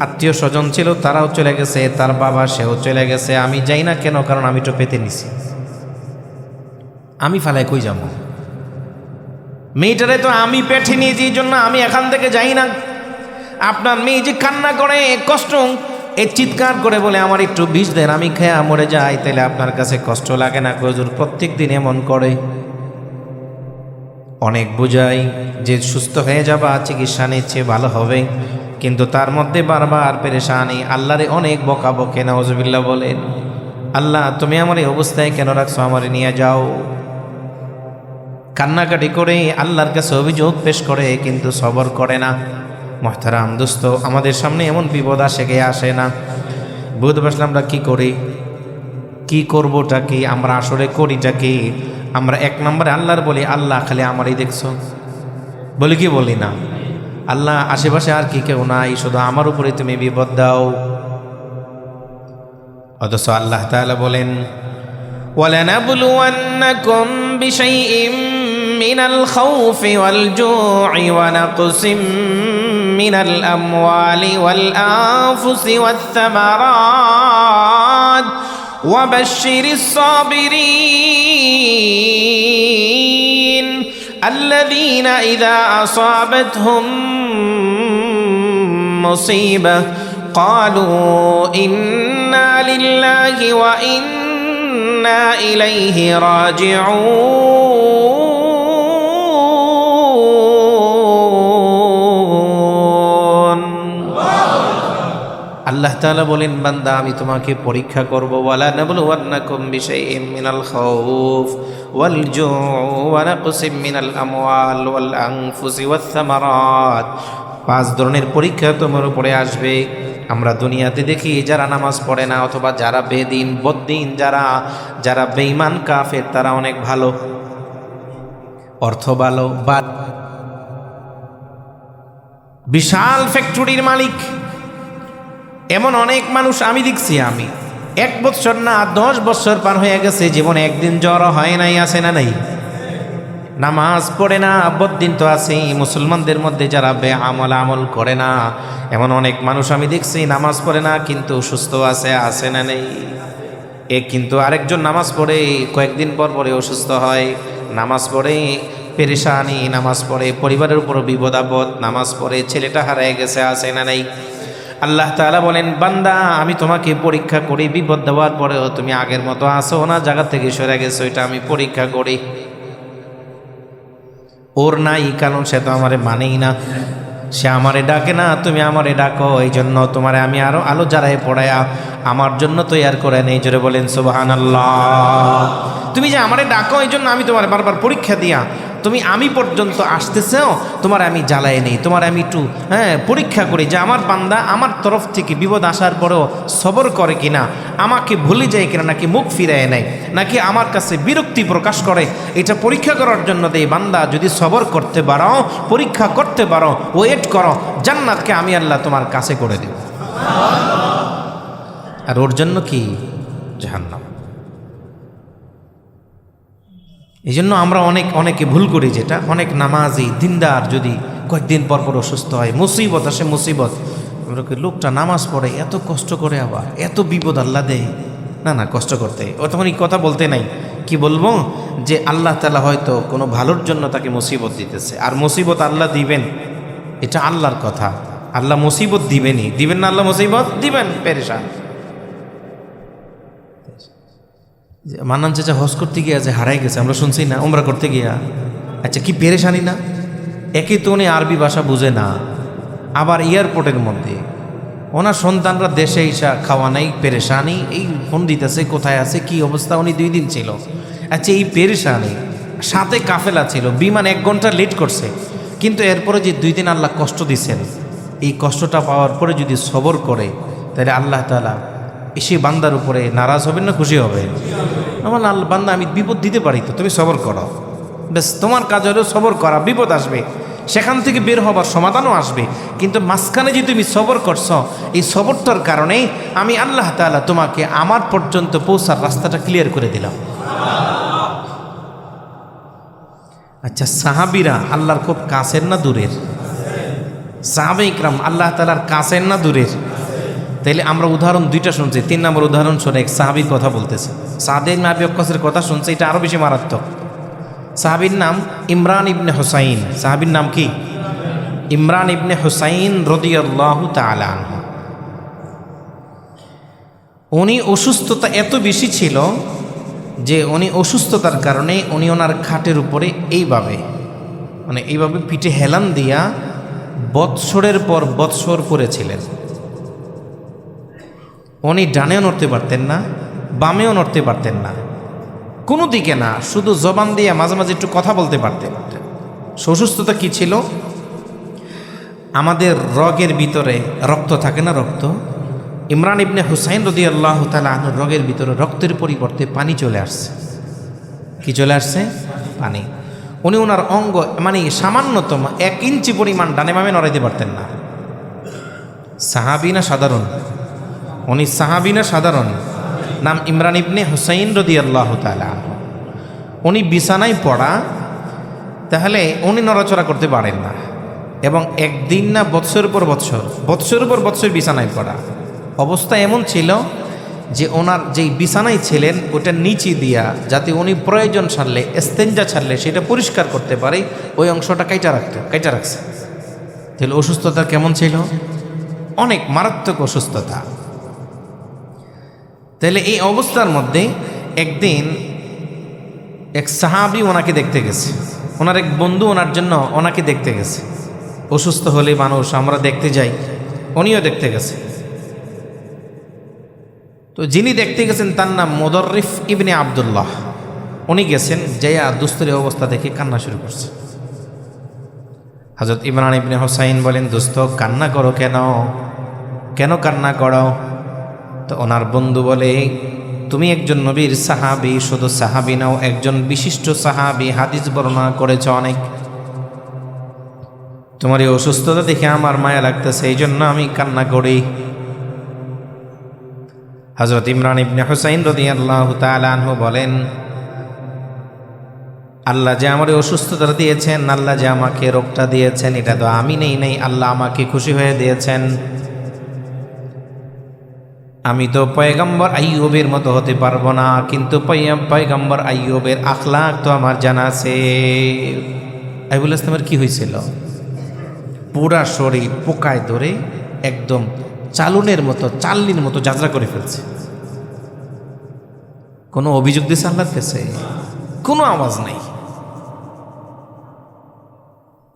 আত্মীয় স্বজন ছিল তারাও চলে গেছে, তার বাবা সেও চলে গেছে। আমি যাই না কেন? কারণ আমি তো পেতে নিছি, আমি ফালায় কই যাব? মেয়েটারে তো আমি পেটে নিয়েছি, এই জন্য আমি এখান থেকে যাই না। আপনার মেয়ে যে কান্না করে কষ্ট, এই চিৎকার করে বলে আমার একটু বিষ দেন আমি খেয়ে মরে যাই, তাহলে আপনার কাছে কষ্ট লাগে না? হুজুর প্রত্যেক দিন এমন করে। অনেক বোঝাই যে সুস্থ হয়ে যাবা, চিকিৎসা নিচ্ছে ভালো হবে, কিন্তু তার মধ্যে বারবার পেরেশানি, আল্লাহরে অনেক বকা বকে। নাউজুবিল্লাহ বলেন, আল্লাহ তুমি আমার এই অবস্থায় কেন রাখছো, আমারে নিয়ে যাও। কান্নাকাটি করে আল্লাহর কাছে অভিযোগ পেশ করে, কিন্তু সবর করে না। মুহতারাম দোস্ত, আমাদের সামনে এমন বিপদ আসে গিয়ে আসে না, বুঝতে পারলাম আমরা কি করি, কি করবোটা কি, আমরা আসলে করিটা কি। আমরা এক নম্বরে আল্লাহর বলি, আল্লাহ খালি আমারই দেখছো, বলি কি বলি না, আল্লাহ আশেপাশে আর কি কেউ নাই, শুধু আমার উপরে তুমি বিপদ দাও। অথচ আল্লাহ তাআলা বলেন, ওয়ালানাবলুওয়ান্নাকুম বিশাইইম মিনাল খাউফি ওয়াল জু'i ওয়া নাকসিম মিনাল আমওয়ালি ওয়াল আনফুসি ওয়াত থামারাত ওয়া বাশশিরিস সাবিরিন الذين إذا أصابتهم مصيبة قالوا إنا لله وإنا إليه راجعون আল্লাহ তাআলা বলেন, বান্দা আমি তোমাকে পরীক্ষা করব। ওয়ালা নাবলুওয়ান্নাকুম বিশাইইম মিনাল খাউফ ওয়াল জু'i ওয়া নাকসিম মিনাল আমওয়াল ওয়াল আনফুসি ওয়াত থামারাত। 5 ধরনের পরীক্ষা তোমার উপরে আসবে। আমরা দুনিয়াতে দেখি যারা নামাজ পড়ে না, অথবা যারা বেদিন বদ্দিন, যারা বেঈমান কাফের, তারা অনেক ভালো, অর্থ ভালো, বা বিশাল ফ্যাক্টরির মালিক। এমন অনেক মানুষ আমি দেখছি, আমি 1 বছর না 10 বছর পার হয়ে গেছে, জীবনে একদিন জ্বর হয় নাই, আছে না নাই? নামাজ পড়ে না, বদ্দিন তো আছেই। মুসলমানদের মধ্যে যারা আমল করে না, এমন অনেক মানুষ আমি দেখছি, নামাজ পড়ে না কিন্তু সুস্থ আছে না নেই? কিন্তু আরেকজন নামাজ পড়ে কয়েকদিন পর পরে অসুস্থ হয়, নামাজ পড়ে পেরেশানি, নামাজ পড়ে পরিবারের উপর বিপদ আপদ, নামাজ পড়ে ছেলেটা হারিয়ে গেছে, আছে না নাই? আল্লাহ তাআলা বলেন, বান্দা আমি তোমাকে পরীক্ষা করি, বিপদ দেওয়ার পরেও তুমি আগের মতো আসো না, জায়গা থেকে সরে গেছো, এটা আমি পরীক্ষা করি। ওর নাই কারণ সে তো আমারে মানেই না, সে আমারে ডাকে না, তুমি আমারে ডাকো, এই জন্য তোমারে আমি আরো আলো জ্বালায় পড়ায়া আমার জন্য তৈয়ার করে নেই। জোরে বলেন সুবহানাল্লাহ। তুমি যে আমারে ডাকো, এই জন্য আমি তোমার বারবার পরীক্ষা দিয়া তুমি আমি পর্যন্ত আসতেছেও, তোমার আমি জ্বালাই নেই, তোমার আমি একটু পরীক্ষা করি যে আমার বান্দা আমার তরফ থেকে বিপদ আসার পরেও সবর করে কিনা, আমাকে ভুলে যায় কিনা, নাকি মুখ ফিরায় নেয়, নাকি আমার কাছে বিরক্তি প্রকাশ করে, এটা পরীক্ষা করার জন্য দেই। বান্দা যদি সবর করতে পারো, পরীক্ষা করতে পারো, ওয়েট করো, জান্নাতকে আমি আল্লাহ তোমার কাছে করে দেব। আর ওর জন্য কি? জাহান্নাম। এই জন্য আমরা অনেকে ভুল করি, যেটা অনেক নামাজি দিনদার যদি কয়েকদিন পর পর অসুস্থ হয়, মুসিবত আসে, মুসিবত, আমরা লোকটা নামাজ পড়ে এত কষ্ট করে, আবার এত বিপদ আল্লাহ দেয়। না কষ্ট করতে, ও তখন এই কথা বলতে নাই, কি বলবো যে আল্লাহ তাআলা হয়তো কোনো ভালোর জন্য তাকে মুসিবত দিতেছে, আর মুসিবত আল্লাহ দিবেন, এটা আল্লাহর কথা। আল্লাহ মুসিবত দিবেন না, আল্লাহ মুসিবত দিবেন, পেরেশান। মান্নান চাচা হজ করতে গিয়া যে হারাই গেছে, আমরা শুনছি না, উমরা করতে গিয়া। আচ্ছা, কি পেরেশানি না! একে তো উনি আরবি ভাষা বুঝে না, আবার এয়ারপোর্টের মধ্যে ওনার সন্তানরা দেশে এসা খাওয়া নাই, পেরেশানি, এই ফোন দিতেছে কোথায় আছে, কি অবস্থা। উনি 2 দিন ছিল। আচ্ছা, এই পেরেশানি, সাথে কাফেলা ছিল, বিমান 1 ঘন্টা লেট করছে, কিন্তু এরপরে যে 2 দিন আল্লাহ কষ্ট দিছেন, এই কষ্টটা পাওয়ার পরে যদি সবর করে, তাহলে আল্লাহ তাআলা এসে বান্দার উপরে নারাজ হবেন না খুশি হবেন? আমার আল্লাহ, বান্দা আমি বিপদ দিতে পারি, তো তুমি সবর করো, বেশ, তোমার কাজ হলো সবর করা। বিপদ আসবে, সেখান থেকে বের হবার সমাধানও আসবে, কিন্তু মাঝখানে যে তুমি সবর করছো, এই সবরটার কারণেই আমি আল্লাহ তাআলা তোমাকে আমার পর্যন্ত পৌঁছার রাস্তাটা ক্লিয়ার করে দিলাম। আচ্ছা, সাহাবীরা আল্লাহর খুব কাছের না দূরের? সাহাবায়ে ইকরাম আল্লাহ তাআলার কাছের না দূরের? তাইলে আমরা উদাহরণ 2টা শুনছি, 3 নম্বর উদাহরণ শুনে এক সাহাবীর কথা বলতেছে, সাদ ইবনে আবি ওয়াক্কাসের কথা শুনছে, এটা আরো বেশি মারাত্মক। সাহাবীর নাম ইমরান ইবনে হুসাইন। সাহাবীর নাম কি? ইমরান ইবনে হুসাইন রাদিয়াল্লাহু তাআলা আনহু। উনি অসুস্থতা এত বেশি ছিল যে উনি অসুস্থতার কারণে উনি ওনার খাটের উপরে এইভাবে মানে এইভাবে পিঠে হেলান দিয়া বৎসরের পর বৎসর পড়েছিলেন। উনি ডানেও নড়তে পারতেন না, বামেও নড়তে পারতেন না, কোনো দিকে না, শুধু জবান দিয়ে মাঝে মাঝে একটু কথা বলতে পারতেন। অসুস্থতা কি ছিল? আমাদের রগের ভিতরে রক্ত থাকে না, রক্ত। ইমরান ইবনে হুসাইন রাদিয়াল্লাহু তাআলা আনহুর রগের ভিতরে রক্তের পরিবর্তে পানি চলে আসছে। কি চলে আসছে? পানি। উনি ওনার অঙ্গ মানে সামান্যতম 1 ইঞ্চি পরিমাণ ডানে বামে নড়াইতে পারতেন না। সাহাবী না সাধারণ? উনি সাহাবী না সাধারণ? নাম ইমরান ইবনে হুসাইন রাদিয়াল্লাহু তাআলা আনহু। উনি বিছানায় পড়া, তাহলে উনি নড়াচড়া করতে পারেন না, এবং একদিন না বৎসরের পর বৎসর, বৎসরের পর বৎসর বিছানায় পড়া। অবস্থা এমন ছিল যে ওনার যেই বিছানায় ছিলেন ওটা নিচে দিয়া, যাতে উনি প্রয়োজন ছাড়লে, ইস্তেঞ্জা ছাড়লে সেটা পরিষ্কার করতে পারে, ওই অংশটা কাইটা রাখছে। তাহলে অসুস্থতা কেমন ছিল? অনেক মারাত্মক অসুস্থতা। তাহলে এই অবস্থার মধ্যে একদিন এক সাহাবী ওনাকে দেখতে গেছে, ওনার এক বন্ধু ওনার জন্য ওনাকে দেখতে গেছে। অসুস্থ হলে মানুষ আমরা দেখতে যাই, উনিও দেখতে গেছে। তো যিনি দেখতে গেছেন তার নাম মুদর্রিফ ইবনে আবদুল্লাহ। উনি গেছেন, যাইয়া দুস্তরের অবস্থা দেখে কান্না শুরু করছে। হযরত ইমরান ইবনে হুসাইন বলেন, দোস্ত কান্না করো কেন? কেন কান্না করো? তো ওনার বন্ধু বলে, তুমি একজন নবীর সাহাবী, শুধু সাহাবী নাও, একজন বিশিষ্ট সাহাবী, হাদিস বর্ণনা করেছ অনেক। তোমার এই অসুস্থতা দেখে আমার মায়া লাগতেছে, এই জন্য আমি কান্না করি। হযরত ইমরান ইবনে হুসাইন রাদিয়াল্লাহু তাআলা আনহু বলেন, আল্লাহ যে আমার এই অসুস্থতা দিয়েছেন, আল্লাহ যে আমাকে রোগটা দিয়েছেন, এটা তো আমি নেই, আল্লাহ আমাকে খুশি হয়ে দিয়েছেন। আমি তো পয়গম্বর আইয়ুবের মতো হতে পারবো না, কিন্তু পয়গম্বর আইয়ুবের আখলাক তো আমার জানা আছে। আইয়ুবুল ইসলামের কি হয়েছিল? পুরা শরীর পোকায় ধরে একদম চালনির মতো যাত্রা করে ফেলছে। কোনো অভিযোগ দিয়েছে আল্লাহর কাছে? কোনো আওয়াজ নাই।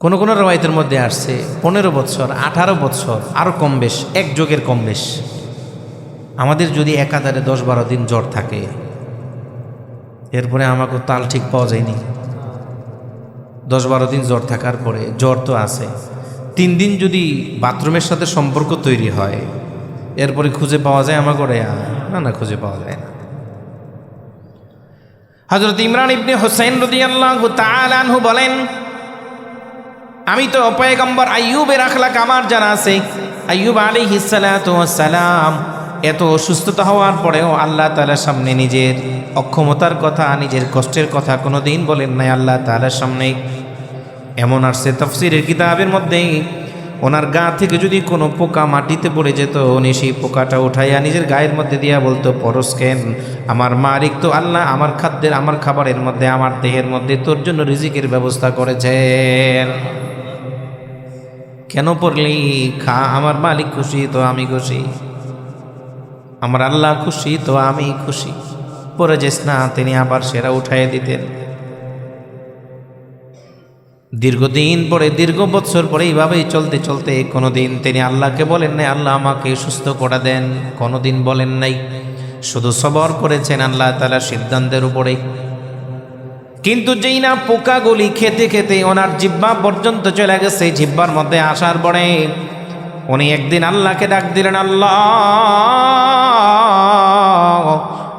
কোন কোন রওয়ায়াতের মধ্যে আসছে 15 বছর, 18 বছর, আরো কম বেশ, এক যুগের কম বেশ। আমাদের যদি একাধারে 10-12 দিন জ্বর থাকে, এরপরে আমাকে তাল ঠিক পাওয়া যায়নি। 10-12 দিন জ্বর থাকার পরে, জ্বর তো আছে, 3 দিন যদি বাথরুমের সাথে সম্পর্ক তৈরি হয়, এরপরে খুঁজে পাওয়া যায় আমাকে? না, খুঁজে পাওয়া যায় না। হযরত ইমরান ইবনে হুসাইন রাদিয়াল্লাহু তাআলা আনহু বলেন, আমি তো পয়গম্বর আইয়ুবের আখলাক আমার জানা আছে। আইয়ুব আলাইহিস সালাতু ওয়াস সালাম এত অসুস্থতা হওয়ার পরেও আল্লাহ তাআলার সামনে নিজের অক্ষমতার কথা, নিজের কষ্টের কথা কোনোদিন বলেন নাই আল্লাহ তাআলার সামনে। এমন আসছে তাফসীরের কিতাবের মধ্যে, ওনার গা থেকে যদি কোনো পোকা মাটিতে পড়ে যেত, উনি সেই পোকাটা উঠাইয়া নিজের গায়ের মধ্যে দিয়া বলতো, পরশকেন, আমার মালিক তো আল্লাহ আমার খাদ্যের, আমার খাবারের মধ্যে, আমার দেহের মধ্যে তোর জন্য রিজিকের ব্যবস্থা করেছেন। কেন পড়লি? খা, আমার মালিক খুশি তো আমি খুশি, আমার আল্লাহ খুশি তো আমি খুশি। পরে যাস না, তিনি আবার সেরা উঠাইয়া দিতেন। দীর্ঘদিন পরে, দীর্ঘ বছর পরে এইভাবেই চলতে চলতে কোনোদিন তিনি আল্লাহকে বলেন নাই, আল্লাহ আমাকে সুস্থ করে দেন, কোনোদিন বলেন নাই। শুধু সবর করেছেন আল্লাহ তাআলার সিদ্ধান্তের উপরে। কিন্তু যেই না পোকাগুলি খেতে খেতে ওনার জিহ্বা পর্যন্ত চলে গেছে, জিহ্বার মধ্যে আসার পরে উনি একদিন আল্লাহকে ডাক দিলেন, আল্লাহ,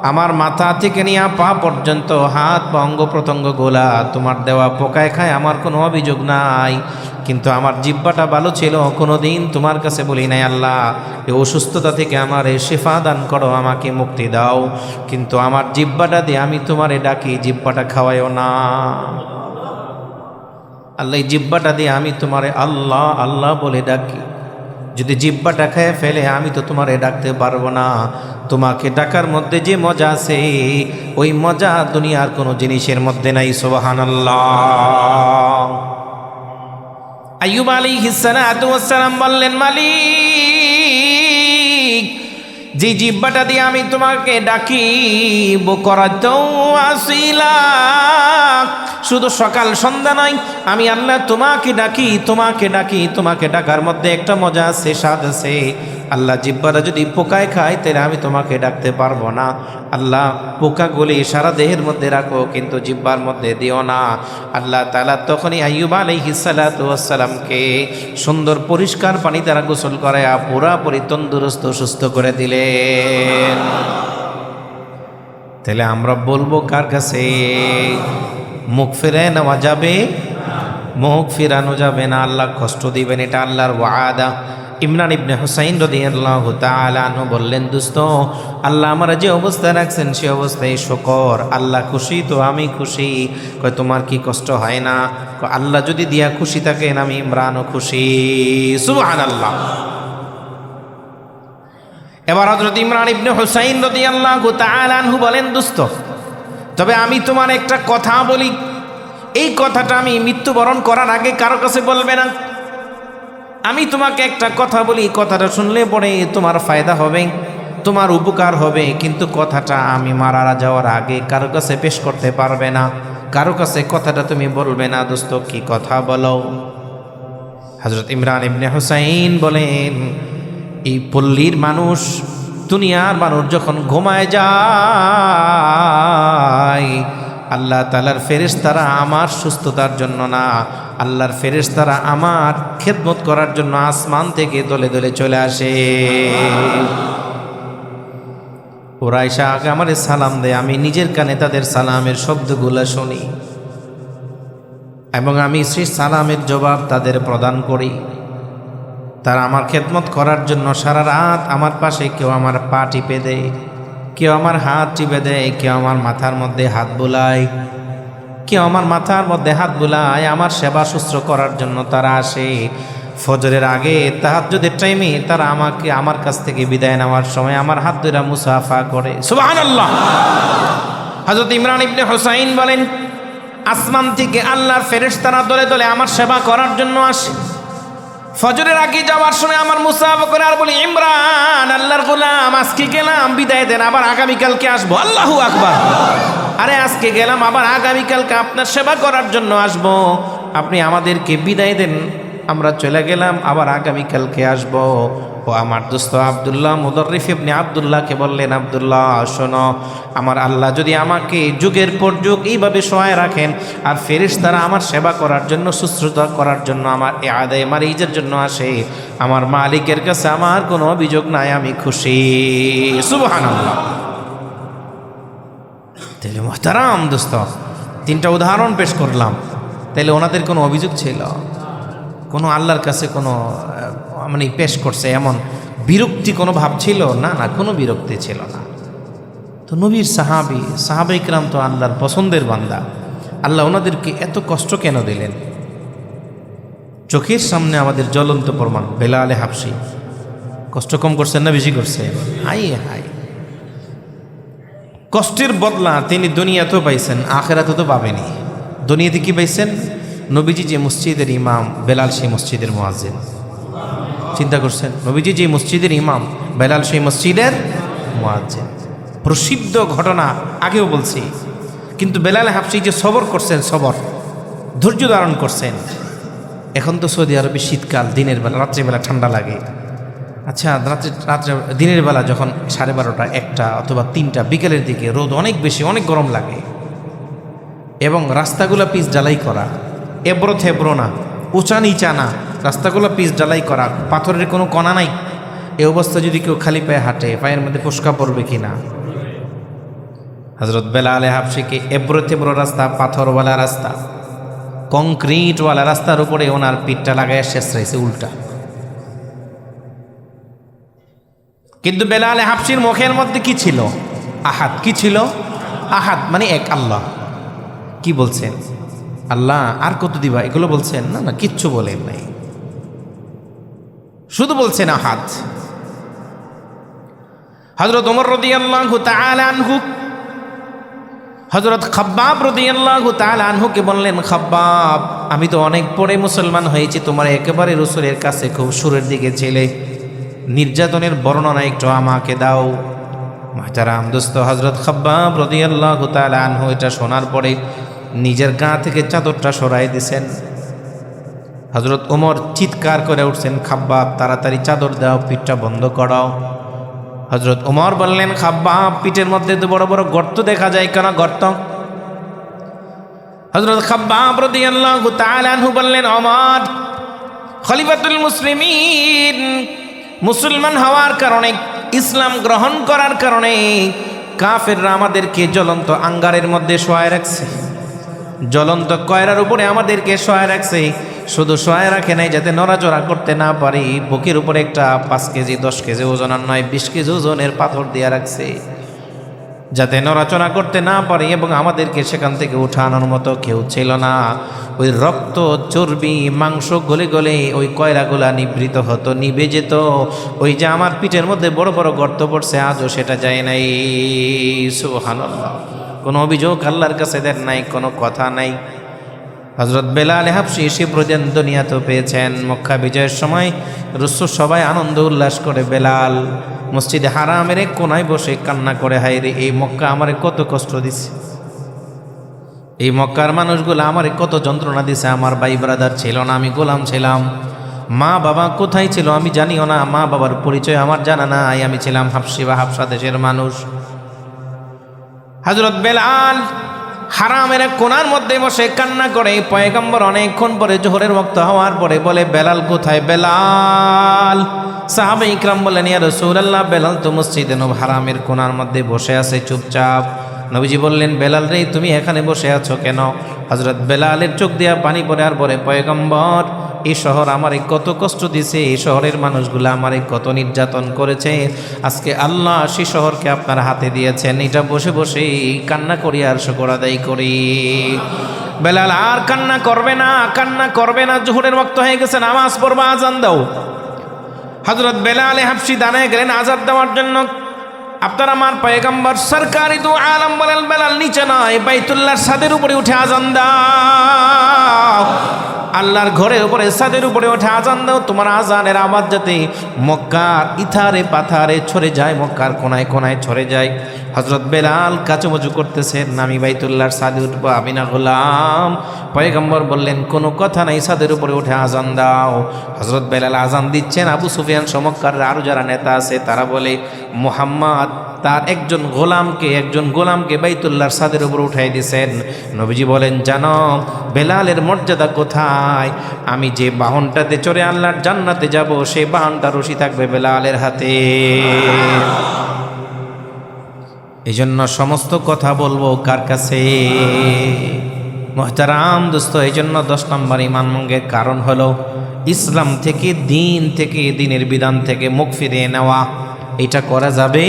আমার মাথা থেকে নিয়ে পা পর্যন্ত, হাত বা অঙ্গ প্রত্যঙ্গ গোলা তোমার দেওয়া পোকায় খায়, আমার কোনো অভিযোগ নাই, কিন্তু আমার জিহ্বাটা ভালো ছিল, কোনোদিন তোমার কাছে বলি নাই আল্লাহ এই অসুস্থতা থেকে আমার শেফা দান করো, আমাকে মুক্তি দাও, কিন্তু আমার জিহ্বাটা দিয়ে আমি তোমারে ডাকি, জিহ্বাটা খাওয়াইও না আল্লাহ, এই জিহ্বাটা দিয়ে আমি তোমারে আল্লাহ আল্লাহ বলে ডাকি, যদি জিহ্বাটা খেয়ে ফেলে আমি তো তোমারে ডাকতে পারবো না। তোমাকে ডাকার মধ্যে যে মজা আছে, ওই মজা দুনিয়ার কোনো জিনিসের মধ্যে নাই। সুবহানাল্লাহ। আইয়ুব আলাইহিস সালাতু ওয়াস সালাম বললেন, মালিক, যে জিহ্বাটা দিয়ে আমি তোমাকে ডাকি, বকরাতু আসিলা, শুধু সকাল সন্ধ্যা নয়, আমি আল্লাহ তোমাকে ডাকি, তোমাকে ডাকি। তোমাকে ডাকার মধ্যে একটা মজা আছে, স্বাদ আছে। আল্লাহ, জিব্বারা যদি পোকায় খায় তাহলে আমি তোমাকে ডাকতে পারবো না। আল্লাহ, পোকাগুলি সারা দেহের মধ্যে রাখো, কিন্তু জিব্বার মধ্যে দিও না। আল্লাহ তাআলা তখনই আইয়ুব আলাইহিস সালাতু ওয়াস সালামকে সুন্দর পরিষ্কার পানি দ্বারা গোসল করায়া পুরাপুরি তন্দুরস্ত সুস্থ করে দিলেন। তাহলে আমরা বলবো কার কাছে? মুখ ফিরে নেওয়া যাবে? মুখ ফিরানো যাবে না। আল্লাহ কষ্ট দিবেন, এটা আল্লাহর ওয়াদা। ইমরান ইবনে হুসাইন রাদিয়াল্লাহু তাআলা আনহু বললেন, দোস্ত, আল্লাহ আমার যে অবস্থা রাখছেন সে অবস্থায় শুকর। আল্লাহ খুশি তো আমি খুশি। কয়, তোমার কি কষ্ট হয় না? কয়, আল্লাহ যদি দিয়া খুশি থাকেন আমি ইমরানও খুশি। সুবহানাল্লাহ। এবার হযরত ইমরান ইবনে হুসাইন রাদিয়াল্লাহু তাআলা আনহু বলেন, দোস্ত, তবে আমি তোমার একটা কথা বলি, এই কথাটা আমি মৃত্যুবরণ করার আগে কারো কাছে বলবে না। আমি তোমাকে একটা কথা বলি, কথাটা শুনলে পরে তোমার ফায়দা হবে, তোমার উপকার হবে, কিন্তু কথাটা আমি মারা যাওয়ার আগে কারো কাছে পেশ করতে পারবে না, কারো কাছে কথাটা তুমি বলবে না। দোস্ত, কি কথা বলো? হযরত ইমরান ইবনে হুসাইন বলেন, এই পল্লীর মানুষ, দুনিয়ার মানুষ যখন ঘুমায় যায়, আল্লাহ তাআলার ফেরেশতারা আমার সুস্থতার জন্য না, আল্লাহর ফেরেশতারা আমার খেদমত করার জন্য আসমান থেকে দলে দলে চলে আসে। ওরা এসে আগে আমারে সালাম দেয়, আমি নিজের কানে তাদের সালামের শব্দগুলো শুনি এবং আমি সেই সালামের জবাব তাদের প্রদান করি। তারা আমার খেদমত করার জন্য সারা রাত আমার পাশে, কেউ আমার পা টিপে দেয়, কেউ আমার হাত টিপে দেয়, কেউ আমার মাথার মধ্যে হাত বুলায়, কেউ আমার মাথার মধ্যে হাত বুলায়। আমার সেবা শুশ্রূষা করার জন্য তারা আসে। ফজরের আগে তাহাজ্জুদের টাইমে তারা আমাকে আমার কাছ থেকে বিদায় নেওয়ার সময় আমার হাত ধরে মুসাফা করে। সুবহানাল্লাহ। হযরত ইমরান ইবনে হুসাইন বলেন, আসমান থেকে আল্লাহর ফেরেশতারা দলে দলে আমার সেবা করার জন্য আসে। ফজরের আগে যাওয়ার সময় আমার মুসাফা করে আর বলি, ইমরান, আল্লাহর গোলাম, আজকে গেলাম, বিদায় দেন, আবার আগামীকালকে আসবো। আল্লাহু আকবার। আরে আজকে গেলাম, আবার আগামীকালকে আপনার সেবা করার জন্য আসবো, আপনি আমাদেরকে বিদায় দেন, আমরা চলে গেলাম, আবার আগামীকালকে আসবো। ও আমার দোস্ত আব্দুল্লাহ মুদাররিফ ইবনে আব্দুল্লাহকে বললেন, আব্দুল্লাহ শোনো, আমার আল্লাহ যদি আমাকে যুগের পর যুগ এইভাবে সহায় রাখেন আর ফেরেশতারা আমার সেবা করার জন্য, শুশ্রূষা করার জন্য, আমার আদায় মারিজের জন্য আসে, আমার মালিকের কাছে আমার কোনো অভিযোগ নাই, আমি খুশি। সুবহানাল্লাহ। তাহলে মুহতারাম দোস্ত, তিনটা উদাহরণ পেশ করলাম। তাহলে ওনাদের কোনো অভিযোগ ছিল? কোনো আল্লাহর কাছে কোনো মানে পেশ করছে এমন বিরক্তি কোনো ভাব ছিল না? না, কোনো বিরক্তি ছিল না। তো নবীর সাহাবা ইকরাম তো আল্লাহর পছন্দের বান্দা, আল্লাহ ওনাদেরকে এত কষ্ট কেন দিলেন? চোখের সামনে আমাদের জ্বলন্ত প্রমাণ, বেলালে হাবশি কষ্ট কম করছেন না বেশি করছেন? হাই হাই, কষ্টের বদলা তিনি দুনিয়াতেও পাইছেন, আখেরাতে তো পাবেনি। দুনিয়াতে কি পাইছেন? নবীজি যে মসজিদের ইমাম, বেলাল সেই মসজিদের মুয়াজ্জিন। চিন্তা করছেন, নবীজি যে মসজিদের ইমাম, বেলাল সেই মসজিদের মুয়াজ্জিন। প্রসিদ্ধ ঘটনা, আগেও বলছি। কিন্তু বেলাল হাবশি যে সবর করছেন, সবর, ধৈর্য ধারণ করছেন। এখন তো সৌদি আরবে শীতকাল, দিনের বেলা, রাত্রিবেলা ঠান্ডা লাগে। আচ্ছা, রাত্রে দিনের বেলা যখন 12:30, 1টা অথবা 3টা বিকেলের দিকে রোদ অনেক বেশি, অনেক গরম লাগে এবং রাস্তাগুলো পিচ ঢালাই করা, এবড়ো থেবড়ো না, উঁচা নিচা না, রাস্তাগুলো পিচ ঢালাই করা, পাথরের কোনো কণা নাই। এই অবস্থা যদি কেউ খালি পায়ে হাঁটে, পায়ের মধ্যে ফোসকা পড়বে কিনা? হযরত বেলাল হাবশিকে এবড়ো থেবড়ো রাস্তা, পাথরওয়ালা রাস্তা, কংক্রিটওয়ালা রাস্তার উপরে ওনার পিঠটা লাগায় শেষ রয়েছে উল্টা। কিন্তু বেলাল হাবশির মুখের মধ্যে কি ছিল? আহাদ। কি ছিল? আহাদ মানে এক আল্লাহ। কি বলছেন? আল্লাহ আর কত দিবা, এগুলো বলছেন? না না, কিচ্ছু বলেন নাই, শুধু বলছেন আহাদ। হযরত ওমর রাদিয়াল্লাহু তাআলা আনহু হযরত খাব্বাব রাদিয়াল্লাহু তাআলা আনহুকে বললেন, খাব্বাব, আমি তো অনেক পরে মুসলমান হয়েছি, তোমার একেবারে রাসূলের কাছে খুব সুরের দিকে ছিলে, নির্যাতনের বর্ণনা একটু আমাকে দাও। মুহতারাম দোস্ত, হযরত খাব্বাব রাদিয়াল্লাহু তাআলা আনহু এটা শোনার পরে নিজের গা থেকে চাদরটা সরাই দিছেন। হযরত ওমর চিৎকার করে উঠছেন, খাব্বাব তাড়াতাড়ি চাদর দাও, পিঠটা বন্ধ করাও। হযরত ওমর বললেন, খাব্বাব পিঠের মধ্যে তো বড় বড় গর্ত দেখা যায়, কেন গর্ত? হযরত খাব্বাব রাদিয়াল্লাহু তাআলা আনহু বললেন, ওমর খলিফাতুল মুসলিমিন, মুসলমান হওয়ার কারণে, ইসলাম গ্রহণ করার কারণে কাফেররা আমাদেরকে জ্বলন্ত আঙ্গারের মধ্যে শোয়ায় রাখছে, জ্বলন্ত কয়রার উপরে আমাদেরকে শোয়ায় রাখছে। শুধু শোয়ায় রাখে নাই যাতে নড়াচড়া করতে না পারি, বুকের উপরে একটা 5 কেজি 10 কেজি ওজনের নয় 20 কেজি ওজনের পাথর দিয়ে রাখছে যাতে নড়াচড়া করতে না পারি, এবং আমাদেরকে সেখান থেকে উঠানোর মতো কেউ ছিল না। ওই রক্ত চর্বি মাংস গলে গলে ওই কয়রাগুলা নিবৃত হতো, নিভে যেত। ওই যে আমার পিঠের মধ্যে বড় বড় গর্ত পড়ছে, আজও সেটা যায় নাই। সুবহানাল্লাহ। কোনো অভিযোগ আল্লাহর কাছে দেন নাই, কোনো কথা নাই। হযরত বেলাল হাবশী শিবরুদ্দিন দুনিয়াতে পেয়েছেন। মক্কা বিজয়ের সময় রাসূল সবাই আনন্দ উল্লাস করে, বেলাল মসজিদে হারামের এক কোনায় বসে কান্না করে, হায় রে এই মক্কা আমারে কত কষ্ট দিছে, এই মক্কার মানুষগুলো আমারে কত যন্ত্রণা দিছে। আমার ভাই ব্রাদার ছিল না, আমি গোলাম ছিলাম। মা বাবা কোথায় ছিল আমি জানিও না, মা বাবার পরিচয় আমার জানা নাই। আমি ছিলাম হাবশী বা হাবশা দেশের মানুষ। হযরত বেলাল হারামের এক কোনার মধ্যে বসে কান্না করে। পয়গম্বর অনেকক্ষণ পরে জোহরের ওয়াক্ত হওয়ার পরে বলে, বেলাল কোথায়? বেলাল। সাহাবা ইকরাম বলেন, ইয়া রাসূলুল্লাহ, বেলাল তো মসজিদে হারামের কোনার মধ্যে বসে আছে চুপচাপ। নবীজি বললেন, বেলাল রে তুমি এখানে বসে আছো কেন? হযরত বেলালের চোখ দিয়া পানি পড়ে আর বলে, পয়গম্বর এই শহর আমারে কত কষ্ট দিছে, এই শহরের মানুষগুলো আমারে কত নির্যাতন করেছে। আজকে আল্লাহ সেই শহরকে আপনার হাতে দিয়েছেন, এটা বসে বসে কান্না করি আর শুকর আদায় করি। বেলাল আর কান্না করবে না, কান্না করবে না। জোহরের ওয়াক্ত হয়ে গেছে, নামাজ পড়বা, আজান দাও। হযরত বেলাল হাবশী দাঁড়ায় গেলেন আজান দেওয়ার জন্য। আপনার আমার পয়গম্বর সরকারি দু আলম বলেন, বেলাল নিচে নয়, বাইতুল্লাহর ছাদের উপরে উঠে আজান দাও। আল্লাহর ঘরের উপরে ছাদের উপরে উঠে আজান দাও, তোমার আজানের আওয়াজ যাতে মক্কার ইথারে পাথারে ছড়ে যায়, মক্কার কোনায় কোনায় ছড়ে যায়। হযরত বেলাল কাচুমচু করতেছেন, আমি বাইতুল্লাহর ছাদে উঠবো, আমি না গোলাম। পয়গম্বর বললেন, কোনো কথা নাই, ছাদের উপরে উঠে আজান দাও। হযরত বেলাল আজান দিচ্ছেন। আবু সুফিয়ান সমক্কার আরও যারা নেতা আছে তারা বলে, মুহাম্মদ তার একজন গোলামকে বাইতুল্লাহর ছাদের উপর উঠাই দিয়েছেন। নবীজি বলেন, জানো বেলালের মর্যাদা কোথায়? আমি যে বাহনটাতে চড়ে আল্লাহর জান্নাতে যাব, সেই বাহনটা রশি থাকবে বেলালের হাতে। এই জন্য সমস্ত কথা বলবো কার কাছে? মুহতারাম দোস্ত, এই জন্য 10 নম্বর ঈমান ভঙ্গের কারণ হলো ইসলাম থেকে, দিনের বিধান থেকে মুখ ফিরিয়ে নেওয়া। এটা করা যাবে?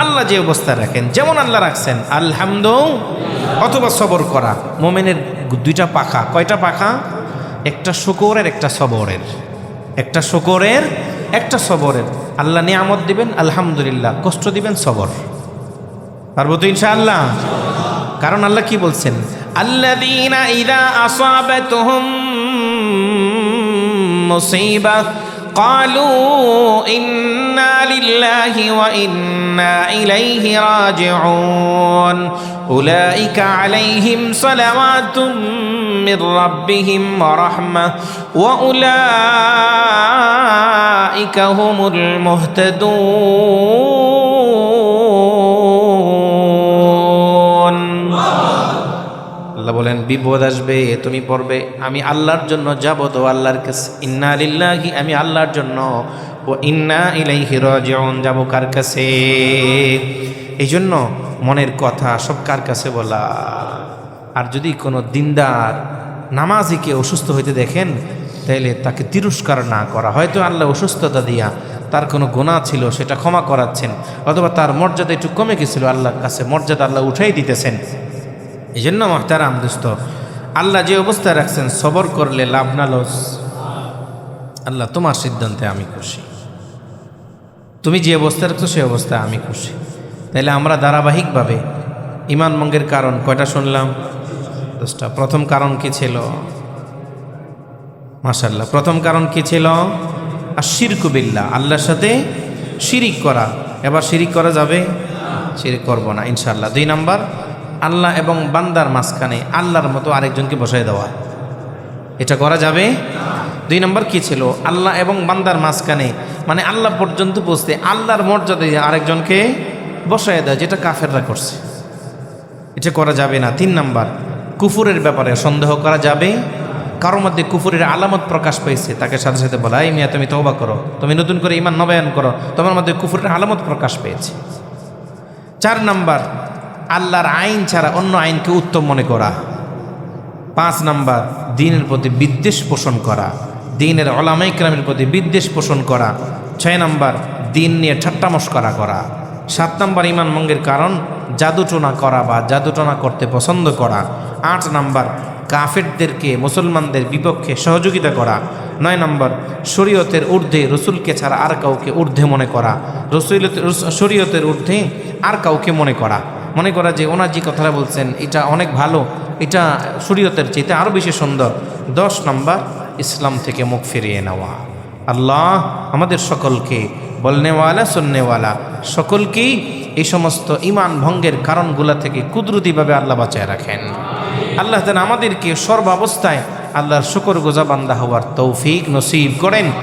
আল্লাহ যে অবস্থা রাখেন, যেমন আল্লাহ রাখছেন, আলহামদুলিল্লাহ। অথবা সবর করা। মোমেনের 2টা পাখা। কয়টা পাখা? একটা শুকরের, একটা সবরের। একটা শুকরের, একটা সবরের। আল্লাহ নিয়ামত দিবেন আলহামদুলিল্লাহ, কষ্ট দিবেন সবর। পারবো তো ইনশাআল্লাহ? কারণ আল্লাহ কি বলছেন? আল্লাযীনা ইযা আসাবাতুহুম মুসিবাহ ক্বালু ইন্না লিল্লাহি ওয়া ইন্না ইলাইহি রাজিউন উলাইকা আলাইহিম সালাওয়াতুম মির রাব্বিহিম ওয়া রাহমাহ ওয়া উলাইকা হুমুল মুহতাদুন। আল্লাহ বলেন, বিপদ আসবে, তুমি পড়বে, আমি আল্লাহর জন্য যাব তো আল্লাহর কাছে। ইন্না লিল্লাহি, আমি আল্লাহর জন্য, ও ইন্না ইলাইহি রাজিউন, যাব কার কাছে? এই জন্য মনের কথা সব কার কাছে বলা। আর যদি কোনো দিনদার নামাজিকে অসুস্থ হইতে দেখেন, তাইলে তাকে তিরস্কার না করা। হয়তো আল্লাহ অসুস্থতা দিয়া তার কোনো গুনাহ ছিল, সেটা ক্ষমা করাচ্ছেন, অথবা তার মর্যাদা একটু কমে গেছিল, আল্লাহর কাছে মর্যাদা আল্লাহ উঠাই দিতেছেন। এই জন্য মুহতারাম দোস্ত, আল্লাহ যে অবস্থায় রাখছেন, সবর করলে লাভ না লস? আল্লাহ তোমার সিদ্ধান্তে আমি খুশি, তুমি যে অবস্থায় রাখছো সেই অবস্থায় আমি খুশি। তাইলে আমরা ধারাবাহিকভাবে ঈমান ভঙ্গের কারণ কয়টা শুনলাম? 10টা। প্রথম কারণ কি ছিল? মাশাআল্লাহ, প্রথম কারণ কি ছিল? আশিরকু বিল্লাহ, আল্লাহর সাথে শিরিক করা। এবার শিরিক করা যাবে? শিরিক করব না ইনশাআল্লাহ। 2 নাম্বার আল্লাহ এবং বান্দার মাঝখানে আল্লাহর মতো আরেকজনকে বসায় দেওয়া, এটা করা যাবে? 2 নম্বর কি ছিল? আল্লাহ এবং বান্দার মাঝখানে মানে আল্লাহ পর্যন্ত পৌঁছতে আল্লাহর মর্যাদায় আরেকজনকে বসায় দেওয়া, যেটা কাফেররা করছে, এটা করা যাবে না। 3 নম্বর, কুফুরের ব্যাপারে সন্দেহ করা যাবে? কারোর মধ্যে কুফুরের আলামত প্রকাশ পেয়েছে, তাকে সাথে সাথে বলা, এই মিয়া তুমি তওবা করো, তুমি নতুন করে ঈমান নবায়ন করো, তোমার মধ্যে কুফুরের আলামত প্রকাশ পেয়েছে। 4 নম্বর, আল্লাহর আইন ছাড়া অন্য আইনকে উত্তম মনে করা। 5 নম্বর, দ্বীনের প্রতি বিদ্বেষ পোষণ করা, দ্বীনের উলামা ইকরামের প্রতি বিদ্বেষ পোষণ করা। 6 নম্বর, দ্বীন নিয়ে ঠাট্টা মশকরা করা। 7 নম্বর, ঈমান ভঙ্গের কারণ জাদুটোনা করা বা জাদুটোনা করতে পছন্দ করা। 8 নম্বর, কাফেরদেরকে মুসলমানদের বিপক্ষে সহযোগিতা করা। 9 নম্বর, শরীয়তের ঊর্ধ্বে রসুলকে ছাড়া আর কাউকে ঊর্ধ্বে মনে করা, শরীয়তের ঊর্ধ্বে আর কাউকে মনে করা যে ওনার যে কথাটা বলছেন এটা অনেক ভালো, এটা শরীয়তের চাইতে আরও বেশি সুন্দর। 10 নম্বর, ইসলাম থেকে মুখ ফিরিয়ে নেওয়া। আল্লাহ আমাদের সকলকে বলনেওয়ালা শুননেওয়ালা সকলকেই এই সমস্ত ঈমান ভঙ্গের কারণগুলা থেকে কুদরতিভাবে আল্লাহ বাঁচায় রাখেন। আল্লাহ যেন আমাদেরকে সর্বাবস্থায় আল্লাহর শুকর গোজা বান্দা হওয়ার তৌফিক নসিব করেন।